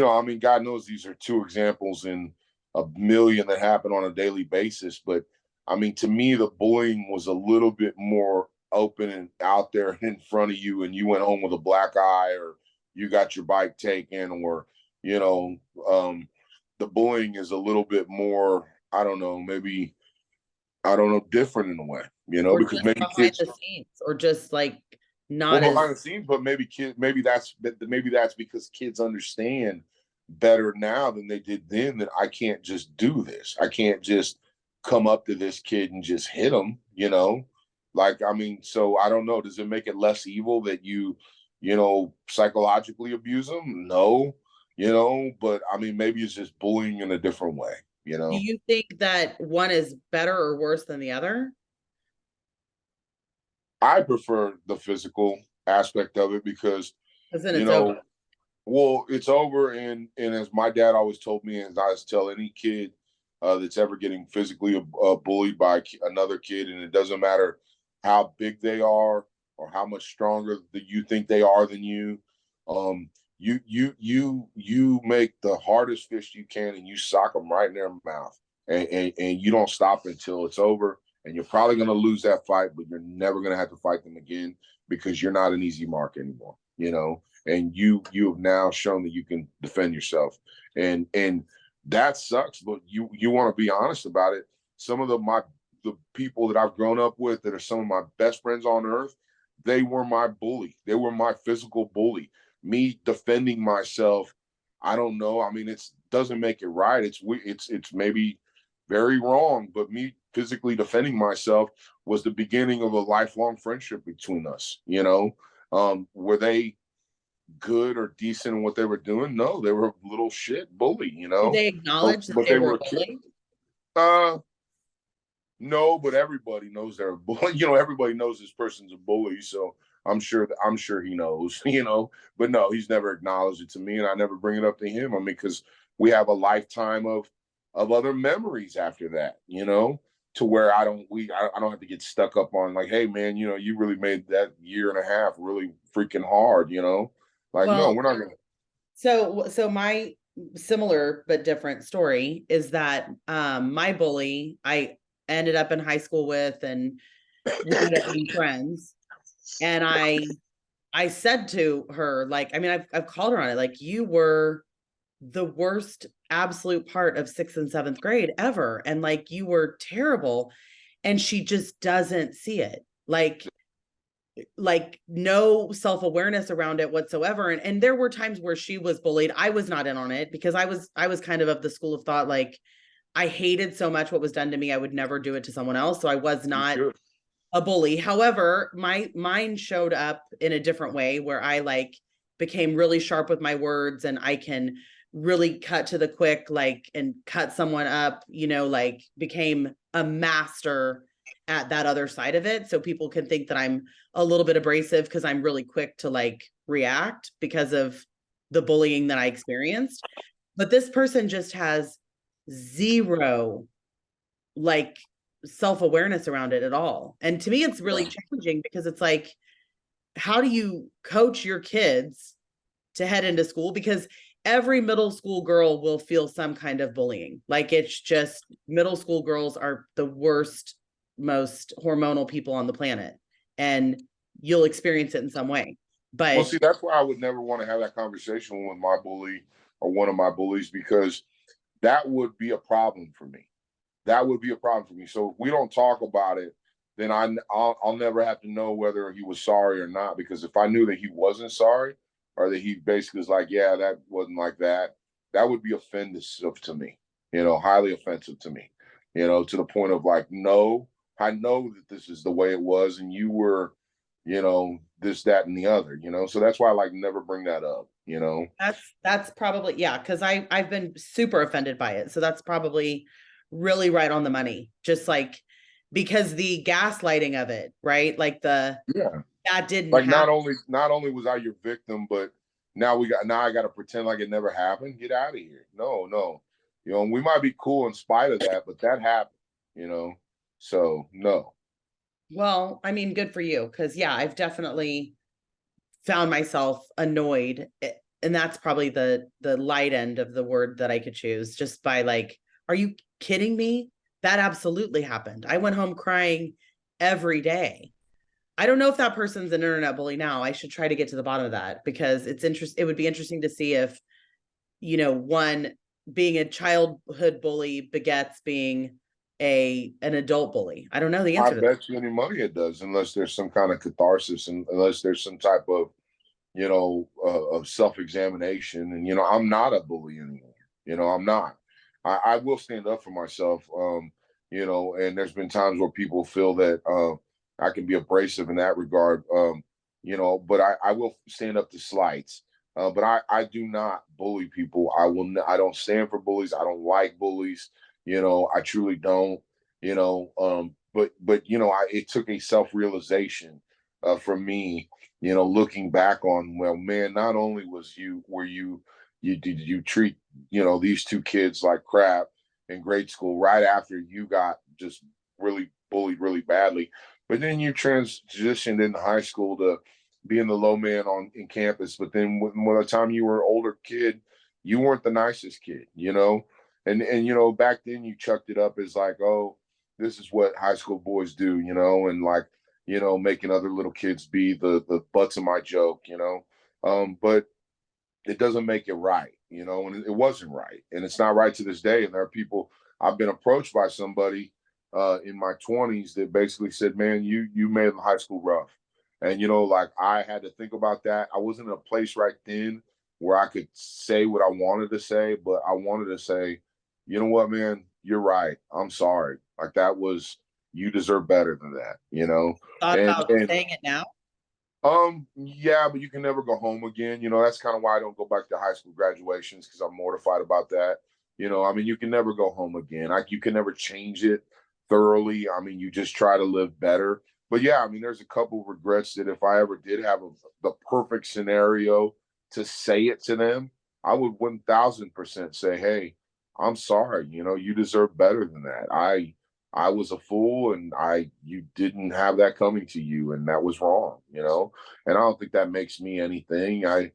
I mean, God knows these are two examples in a million that happen on a daily basis, but I mean, to me, the bullying was a little bit more open and out there in front of you, and you went home with a black eye, or you got your bike taken, or the bullying is a little bit more, I don't know, maybe, I don't know, different in a way, Or because just maybe behind kids, the scenes, or just like well, not as behind the scenes, but maybe that's because kids understand better now than they did then, that I can't just do this. I can't just come up to this kid and just hit him, Like, I mean, so I don't know. Does it make it less evil that you psychologically abuse them? No, but I mean, maybe it's just bullying in a different way, Do you think that one is better or worse than the other? I prefer the physical aspect of it because, Because then you it's know, over. well, it's over, and as my dad always told me, and I tell any kid that's ever getting physically bullied by another kid, and it doesn't matter how big they are or how much stronger that you think they are than you, you make the hardest fist you can, and you sock them right in their mouth, and you don't stop until it's over. And you're probably going to lose that fight, but you're never going to have to fight them again because you're not an easy mark anymore. And you have now shown that you can defend yourself, and that sucks, but you want to be honest about it. Some of the people that I've grown up with that are some of my best friends on earth, they were my bully. They were my physical bully. Me defending myself, I don't know, I mean, it's doesn't make it right. It's maybe very wrong, but me physically defending myself was the beginning of a lifelong friendship between us. Were they good or decent in what they were doing? No, they were a little shit bully, Did they but, acknowledge that but they they were were a bully? no, but everybody knows they're a bully. Everybody knows this person's a bully, so I'm sure he knows, but no, he's never acknowledged it to me, and I never bring it up to him. I mean, because we have a lifetime of other memories after that, to where I don't have to get stuck up on like, hey man, you really made that year and a half really freaking hard, like, no, Well, we're not gonna. so my similar but different story is that my bully I ended up in high school with, and we ended up being friends. And I said to her, like, I mean, I've called her on it, like, you were the worst absolute part of sixth and seventh grade ever. And like, you were terrible. And she just doesn't see it. Like no self-awareness around it whatsoever. And there were times where she was bullied. I was not in on it because I was kind of the school of thought, like, I hated so much what was done to me, I would never do it to someone else. So I was not a bully. However, mine showed up in a different way where I like became really sharp with my words, and I can really cut to the quick, like, and cut someone up, like became a master at that other side of it. So people can think that I'm a little bit abrasive because I'm really quick to like react because of the bullying that I experienced. But this person just has zero like self-awareness around it at all. And to me, it's really challenging because it's like, how do you coach your kids to head into school? Because every middle school girl will feel some kind of bullying. Like it's just middle school girls are the worst, most hormonal people on the planet. And you'll experience it in some way. Well, But see, that's why I would never want to have that conversation with my bully or one of my bullies, because that would be a problem for me. That would be a problem for me. So if we don't talk about it, then I'll never have to know whether he was sorry or not. Because if I knew that he wasn't sorry, or that he basically was like, yeah, that wasn't like that, that would be offensive to me. Highly offensive to me. To the point of like, no, I know that this is the way it was, and you were, this, that, and the other. So that's why I like never bring that up. that's probably, yeah, because I've been super offended by it. So that's probably really right on the money. Just like because the gaslighting of it, right? Like Yeah. that didn't Like happen. not only was I your victim, but now I got to pretend like it never happened. Get out of here. No, no. We might be cool in spite of that, but that happened. So no. Well, I mean, good for you. Cause yeah, I've definitely found myself annoyed. And that's probably the light end of the word that I could choose, just by like, are you kidding me? That absolutely happened. I went home crying every day. I don't know if that person's an internet bully now. I should try to get to the bottom of that because it would be interesting to see if, one, being a childhood bully begets being an adult bully. I don't know the I answer to that. bet you any money it does, unless there's some kind of catharsis, and unless there's some type of of self-examination. And I'm not a bully anymore. I'm not. I will stand up for myself. And there's been times where people feel that I can be abrasive in that regard. But I will stand up to slights. But I do not bully people. I don't stand for bullies. I don't like bullies. I truly don't. But it took a self-realization for me, looking back on, well, man, not only did you treat, these two kids like crap in grade school right after you got just really bullied really badly, but then you transitioned into high school to being the low man in campus. But then when the time you were an older kid, you weren't the nicest kid, and back then you chucked it up as like, oh, this is what high school boys do, and like, making other little kids be the butts of my joke, but it doesn't make it right, and it wasn't right, and it's not right to this day. And there are people, I've been approached by somebody in my 20s that basically said, man, you made high school rough. And like, I had to think about that. I wasn't in a place right then where I could say what I wanted to say, but I wanted to say, you know what, man, you're right. I'm sorry. Like, that was, you deserve better than that, Thought and about and saying it now. yeah, but you can never go home again. That's kind of why I don't go back to high school graduations, because I'm mortified about that. I mean, you can never go home again. Like, you can never change it thoroughly. I mean, you just try to live better. But yeah, I mean, there's a couple of regrets that if I ever did have the perfect scenario to say it to them, I would 1000% say, hey, I'm sorry. You deserve better than that. I was a fool, and you didn't have that coming to you, and that was wrong, and I don't think that makes me anything. I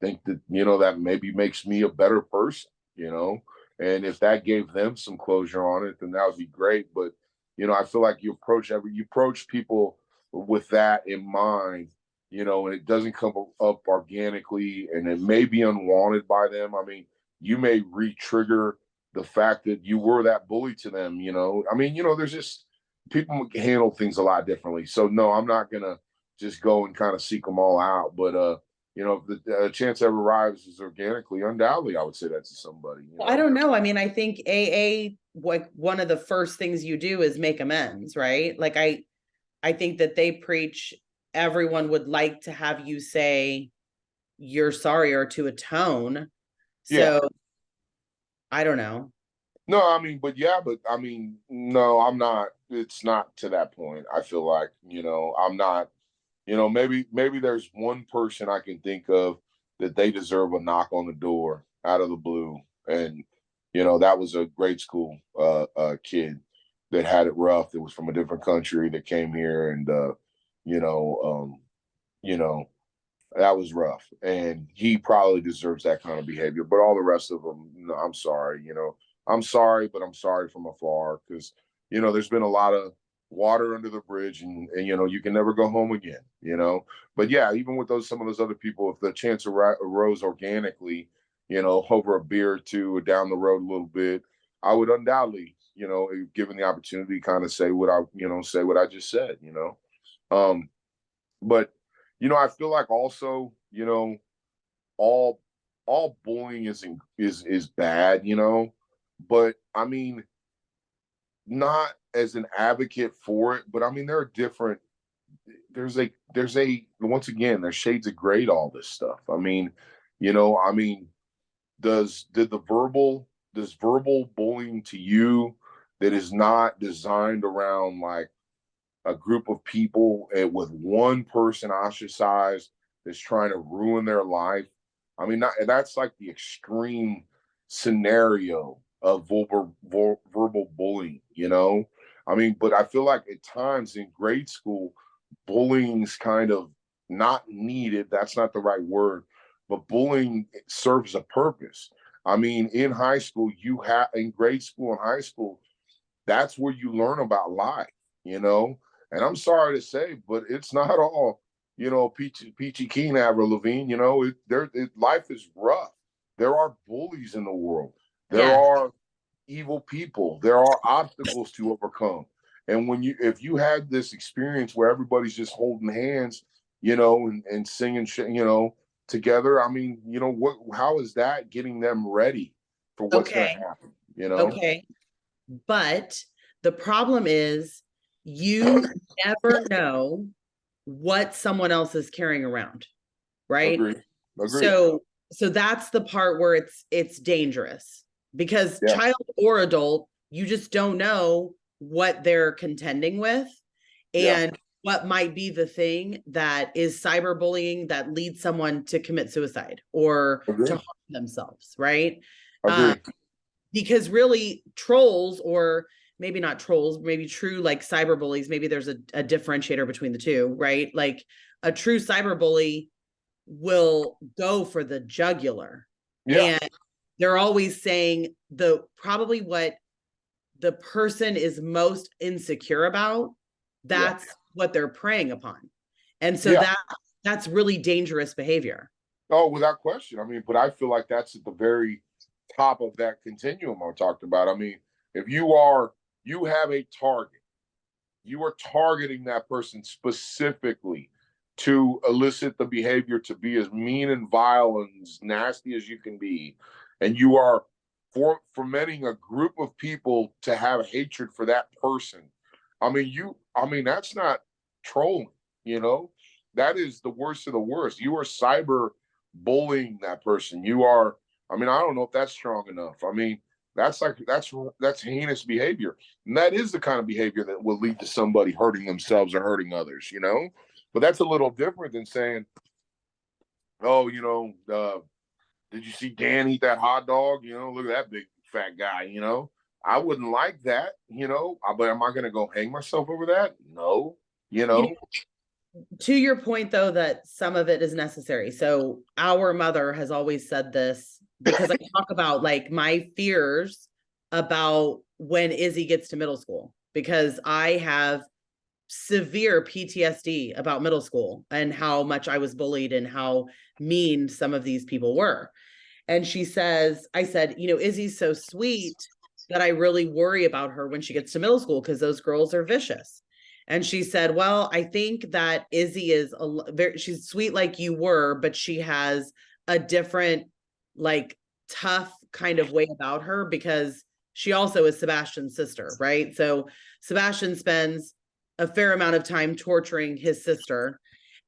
think that, that maybe makes me a better person, and if that gave them some closure on it, then that would be great. But, I feel like you approach people with that in mind, and it doesn't come up organically, and it may be unwanted by them. I mean, you may re-trigger the fact that you were that bully to them. I mean, there's just, people handle things a lot differently. So no, I'm not gonna just go and kind of seek them all out. But if the chance ever arrives is organically, undoubtedly I would say that to somebody. Well, I don't know. I mean, I think like one of the first things you do is make amends, right? Like I think that they preach everyone would like to have you say you're sorry or to atone. Yeah. So I don't know. No, I mean, but yeah, but I mean, no, I'm not. It's not to that point. I feel like, I'm not, maybe there's one person I can think of that they deserve a knock on the door out of the blue. And, that was a grade school kid that had it rough, that was from a different country, that came here, and you know, you know, that was rough. And he probably deserves that kind of behavior. But all the rest of them, no, I'm sorry, I'm sorry, but I'm sorry from afar, because there's been a lot of water under the bridge, and you can never go home again. But yeah, even with some of those other people, if the chance arose organically, over a beer or two, or down the road a little bit, I would undoubtedly, if given the opportunity, kind of say what I just said. um but I feel like also, all bullying is bad, but I mean, not as an advocate for it, but I mean, there are different, there's a once again, there's shades of gray to all this stuff. I mean, I mean, does verbal bullying to you, that is not designed around like a group of people, with one person ostracized, that's trying to ruin their life. I mean, that's like the extreme scenario of verbal bullying, I mean, but I feel like at times in grade school, bullying's kind of not needed. That's not the right word, but bullying serves a purpose. I mean, in high school, in grade school and high school, that's where you learn about life, you know. And I'm sorry to say, but it's not all, peachy keen, Avril Lavigne. Life is rough. There are bullies in the world. There Yeah. are evil people. There are obstacles to overcome. And if you had this experience where everybody's just holding hands, and singing, together, I mean, how is that getting them ready for what's going Okay. to happen? You know? Okay. But the problem is you never know what someone else is carrying around, right? Agree. Agree. So that's the part where it's dangerous, because Yeah. child or adult, you just don't know what they're contending with, Yeah. and what might be the thing that is cyberbullying that leads someone to commit suicide or to Agree. harm themselves, right? Um, Agree. because really trolls, or maybe not trolls, maybe true like cyberbullies, maybe there's a differentiator between the two, right? Like a true cyberbully will go for the jugular, Yeah. and they're always saying probably what the person is most insecure about, Yeah. that's what they're preying upon. And so Yeah. that's really dangerous behavior. Oh, without question. I mean, but I feel like that's at the very top of that continuum I talked about. I mean, if you have a target, you are targeting that person specifically to elicit the behavior to be as mean and vile and as nasty as you can be. And you are fomenting a group of people to have hatred for that person. I mean, that's not trolling, you know? That is the worst of the worst. You are cyber bullying that person. I mean, I don't know if that's strong enough. I mean, that's heinous behavior. And that is the kind of behavior that will lead to somebody hurting themselves or hurting others. But that's a little different than saying, oh, did you see Dan eat that hot dog? Look at that big fat guy. I wouldn't like that. But am I going to go hang myself over that? No. you You know know, to your point though, that some of it is necessary. So our mother has always said this, because I talk about like my fears about when Izzy gets to middle school, because I have severe PTSD about middle school and how much I was bullied and how mean some of these people were. And I said, Izzy's so sweet that I really worry about her when she gets to middle school, because those girls are vicious. And she said, well, I think that Izzy is she's sweet like you were, but she has a different, like, tough kind of way about her, because she also is Sebastian's sister, right? So Sebastian spends a fair amount of time torturing his sister.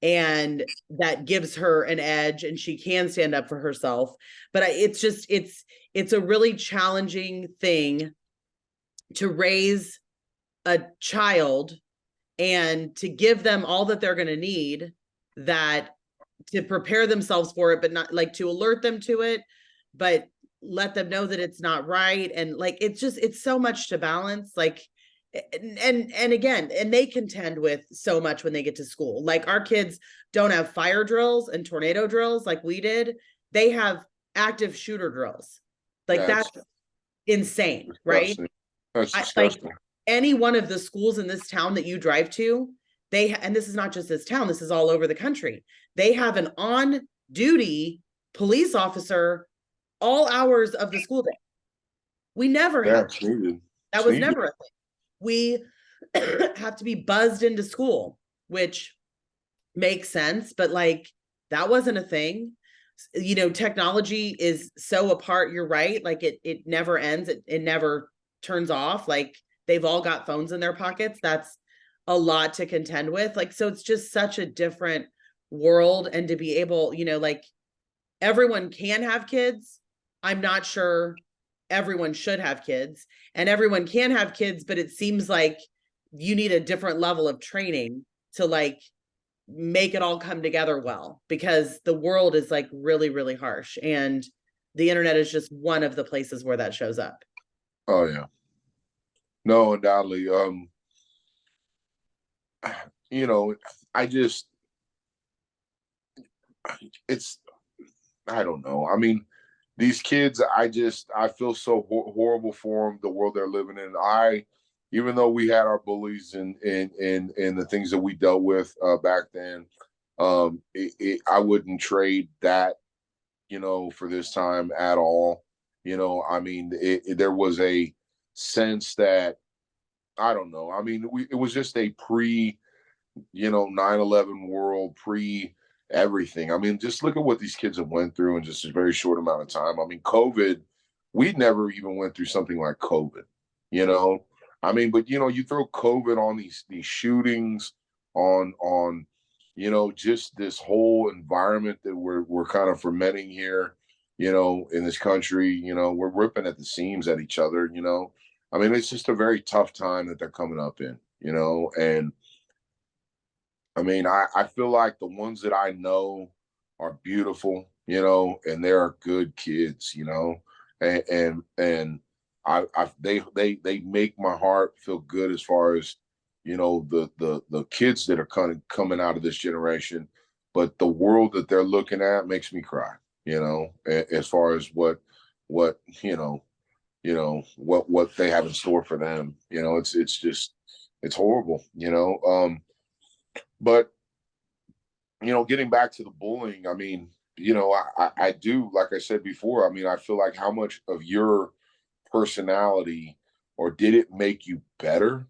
and that gives her an edge and she can stand up for herself. But it's just it's a really challenging thing to raise a child and to give them all that they're going to need, that to prepare themselves for it, but not like to alert them to it, but let them know that it's not right. And like it's just it's so much to balance. Like and again, and they contend with so much when they get to school. Like our kids don't have fire drills and tornado drills like we did. They have active shooter drills. Like That's that's insane, right? disgusting. That's Like disgusting. any one of the schools in this town that you drive to, and this is not just this town, this is all over the country. They have an on duty police officer all hours of the school day. We never Yeah, had it's needed. that It's was needed. never a thing. We have to be buzzed into school, which makes sense, but like that wasn't a thing. You know, technology is so apart. You're right. Like it never ends. It never turns off. Like they've all got phones in their pockets. That's a lot to contend with. Like, so it's just such a different world. And to be able, you know, like everyone can have kids. I'm not sure everyone should have kids, and everyone can have kids, but it seems like you need a different level of training to like make it all come together well, because the world is like really, really harsh. And the internet is just one of the places where that shows up. Oh yeah. No, undoubtedly. You know, I just it's I don't know. I mean, these kids, I feel so horrible for them, the world they're living in. Even though we had our bullies and the things that we dealt with back then, I wouldn't trade that, for this time at all. I mean, there was a sense that I don't know. I mean, it was just a pre 9/11 world, pre everything. I mean, just look at what these kids have went through in just a very short amount of time. I mean, COVID, we never even went through something like COVID, you know. I mean, but you throw COVID on these shootings, on just this whole environment that we're kind of fermenting here, in this country. We're ripping at the seams at each other. I mean, it's just a very tough time that they're coming up in, and I mean, I feel like the ones that I know are beautiful, and they are good kids, and they make my heart feel good as far as the kids that are kind of coming out of this generation, but the world that they're looking at makes me cry, as far as what what they have in store for them. It's just it's horrible, but getting back to the bullying, I mean, I do, like I said before, I mean, I feel like how much of your personality or did it make you better?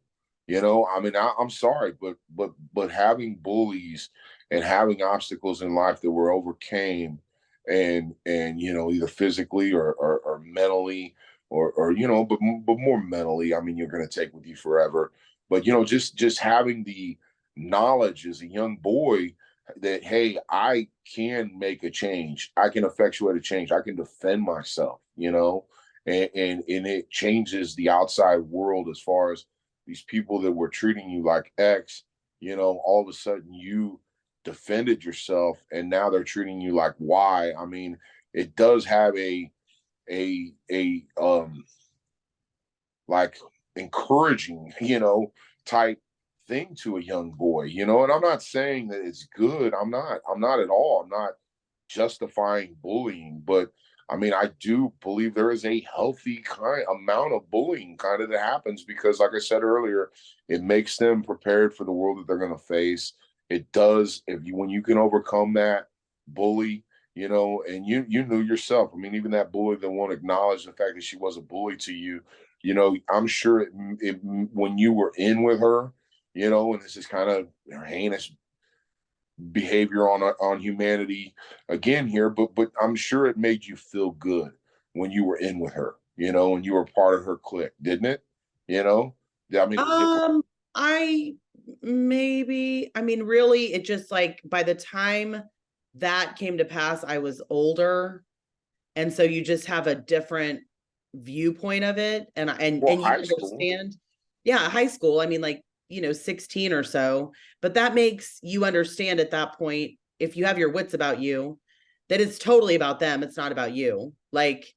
I mean, I'm sorry, but having bullies and having obstacles in life that were overcame and either physically or mentally or but more mentally, I mean, you're going to take with you forever. But just having the knowledge as a young boy that, hey, I can make a change, I can effectuate a change, I can defend myself, and it changes the outside world as far as these people that were treating you like X, all of a sudden you defended yourself and now they're treating you like Y. I mean, it does have a like encouraging, type thing to a young boy, and I'm not saying that it's good. I'm not at all. I'm not justifying bullying, but I mean, I do believe there is a healthy kind amount of bullying kind of that happens because, like I said earlier, it makes them prepared for the world that they're going to face. It does when you can overcome that bully, and you knew yourself. I mean, even that bully that won't acknowledge the fact that she was a bully to you, I'm sure when you were in with her, and this is kind of heinous behavior on humanity again here, but I'm sure it made you feel good when you were in with her, and you were part of her clique, didn't it? Yeah, I mean, I maybe, I mean, really, it just like by the time that came to pass, I was older. And so you just have a different viewpoint of it. Well, And you high school. understand, yeah, high school. I mean, like, 16 or so, but that makes you understand at that point, if you have your wits about you, that it's totally about them. It's not about you. Like,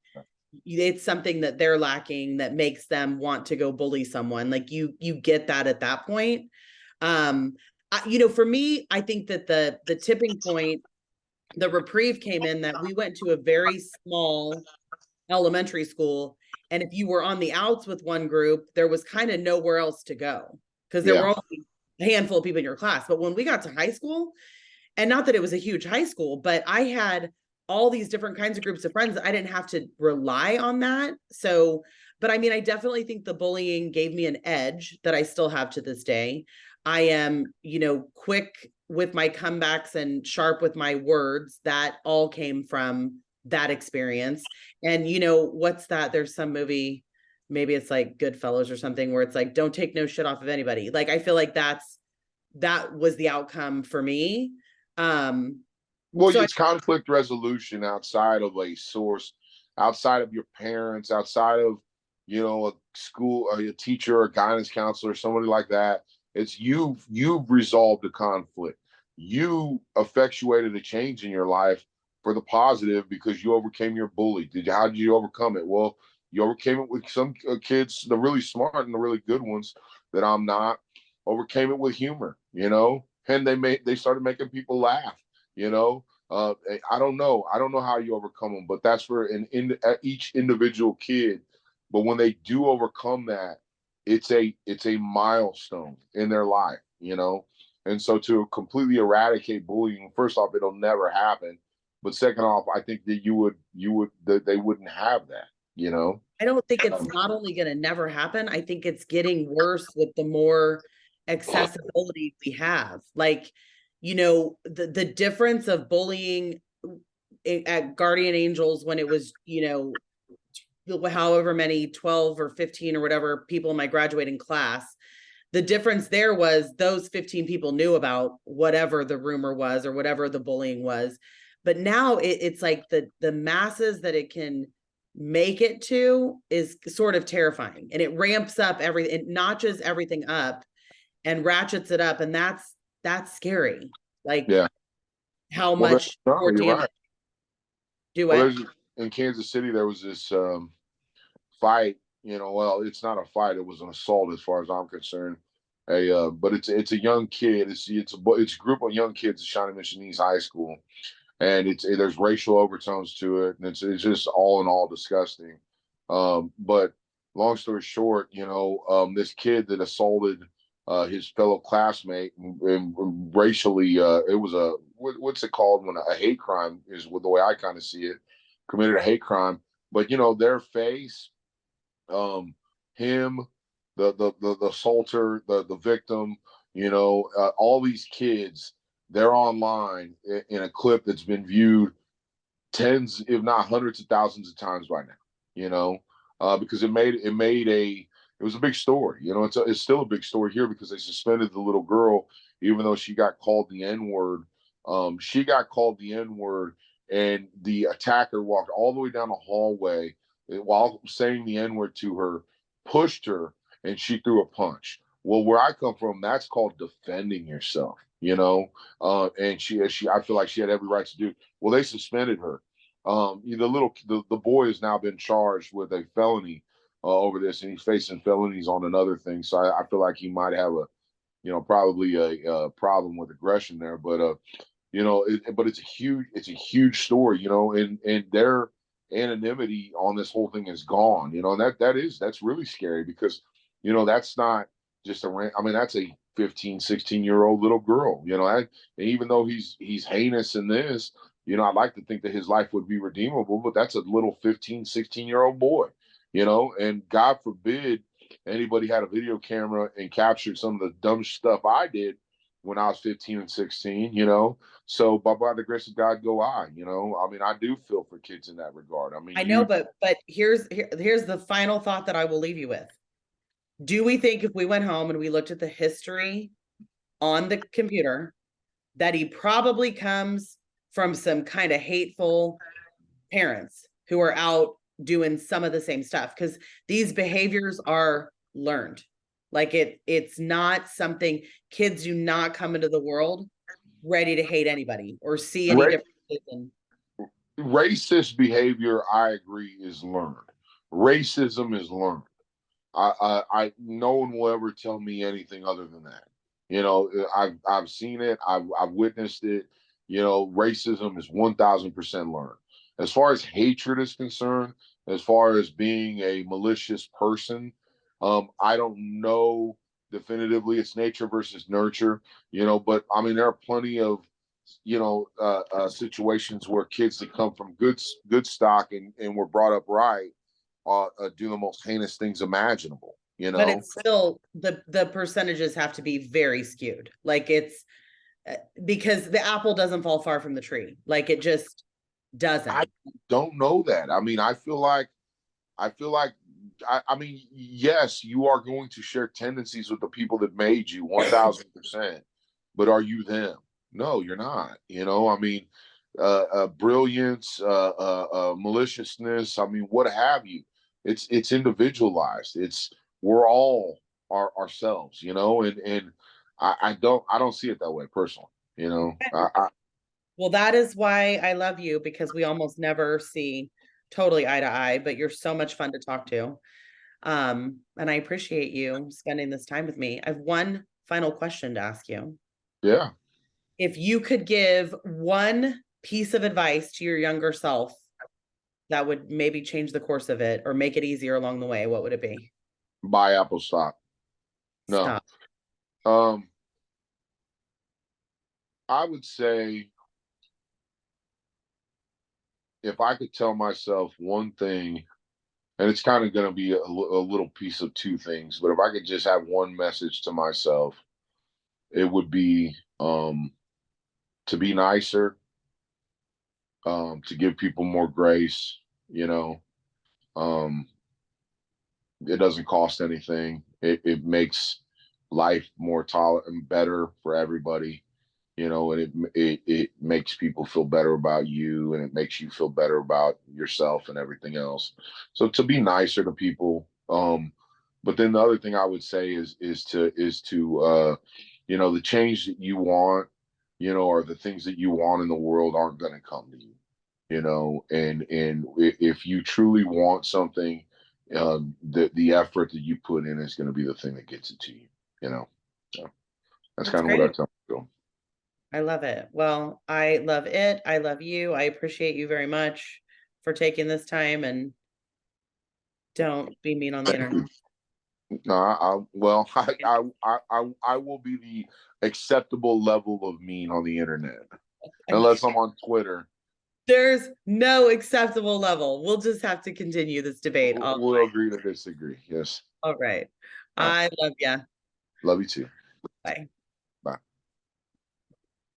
it's something that they're lacking that makes them want to go bully someone. Like you get that at that point. For me, I think that the tipping point, the reprieve came in that we went to a very small elementary school, and if you were on the outs with one group, there was kind of nowhere else to go because there Yeah. were only a handful of people in your class. But when we got to high school, and not that it was a huge high school, but I had all these different kinds of groups of friends. I didn't have to rely on that. So, but I mean, I definitely think the bullying gave me an edge that I still have to this day. I am, quick with my comebacks and sharp with my words. That all came from that experience. And what's that? There's some movie, maybe it's like Goodfellas or something, where it's like, don't take no shit off of anybody. Like, I feel like that was the outcome for me. Well, So it's conflict resolution outside of a source, outside of your parents, outside of, a school, a teacher, a guidance counselor, somebody like that. It's you've resolved the conflict. You effectuated a change in your life for the positive because you overcame your bully. How did you overcome it? Well, you overcame it with some kids, the really smart and the really good ones that I'm not, overcame it with humor, and they started making people laugh, you know. I don't know. I don't know how you overcome them, but that's for each individual kid. But when they do overcome that, it's a milestone in their life, And so to completely eradicate bullying, first off, it'll never happen. But second off, I think that that they wouldn't have that, I don't think it's Um, not only going to never happen. I think it's getting worse with the more accessibility we have. Like, the difference of bullying at Guardian Angels when it was, however many 12 or 15 or whatever people in my graduating class. The difference there was those 15 people knew about whatever the rumor was or whatever the bullying was. But now it's like the masses that it can make it to is sort of terrifying, and it ramps up everything. It notches everything up and ratchets it up, and that's scary. Like yeah. how Well, much no, more you're damage right. do Well, it. there's in Kansas City there was this fight. Well, it's not a fight; it was an assault, as far as I'm concerned. But it's a young kid. It's a group of young kids at Shawnee Mission East High School, and there's racial overtones to it, and it's just all in all disgusting. But long story short, this kid that assaulted his fellow classmate and racially, it was what's it called when a hate crime is the way I kind of see it, committed a hate crime. But their face, um, him, the assaulter, the victim, all these kids, they're online in a clip that's been viewed tens, if not hundreds of thousands of times by now. Because it was a big story. It's still a big story here because they suspended the little girl, even though she got called the N word. She got called the N word, and the attacker walked all the way down the hallway while saying the N word to her, pushed her, and she threw a punch. Well, where I come from, that's called defending yourself. And I feel like she had every right to do. Well, they suspended her. The boy has now been charged with a felony over this, and he's facing felonies on another thing. So I feel like he might have probably a problem with aggression there. But but it's a huge story, and their anonymity on this whole thing is gone, and that's really scary because, that's not just I mean, that's a 15, 16-year-old little girl, and even though he's heinous in this, I'd like to think that his life would be redeemable, but that's a little 15, 16-year-old boy, and God forbid anybody had a video camera and captured some of the dumb stuff I did when I was 15 and 16, so by the grace of God go I, I mean, I do feel for kids in that regard. I mean, I know, but here's the final thought that I will leave you with. Do we think if we went home and we looked at the history on the computer, that he probably comes from some kind of hateful parents who are out doing some of the same stuff, because these behaviors are learned. Like it's not something, kids do not come into the world ready to hate anybody or see any Ra- differences. Racist behavior, I agree, is learned. Racism is learned. No one will ever tell me anything other than that. I've seen it. I've witnessed it. Racism is 1,000% learned. As far as hatred is concerned, as far as being a malicious person, I don't know definitively. It's nature versus nurture. But I mean, there are plenty of situations where kids that come from good stock and were brought up right do the most heinous things imaginable. But it's still, the percentages have to be very skewed. Like it's because the apple doesn't fall far from the tree. Like it just doesn't. I don't know that. I mean, I feel like I mean, yes, you are going to share tendencies with the people that made you 1,000%, but are you them? No, you're not. I mean, brilliance, maliciousness. I mean, what have you? It's individualized. We're all ourselves, and I don't see it that way personally. Well, that is why I love you, because we almost never see totally eye to eye, but you're so much fun to talk to. And I appreciate you spending this time with me. I have one final question to ask you. Yeah. If you could give one piece of advice to your younger self that would maybe change the course of it or make it easier along the way, what would it be? Buy Apple stock. No. Stop. I would say if I could tell myself one thing, and it's kind of going to be a little piece of two things, but if I could just have one message to myself, it would be to be nicer, to give people more grace. Um, it doesn't cost anything. It makes life more tolerant and better for everybody. And it makes people feel better about you, and it makes you feel better about yourself and everything else. So to be nicer to people. But then the other thing I would say is to the change that you want, or the things that you want in the world aren't going to come to you. And if you truly want something, the effort that you put in is going to be the thing that gets it to you. So that's That's kind of what I great. tell people. I love it. Well, I love it. I love you. I appreciate you very much for taking this time, and don't be mean on the internet. No, well, I will be the acceptable level of mean on the internet, unless I'm on Twitter. There's no acceptable level. We'll just have to continue this debate. We'll agree to disagree. Yes. All right. All right. I love you. Love you too. Bye.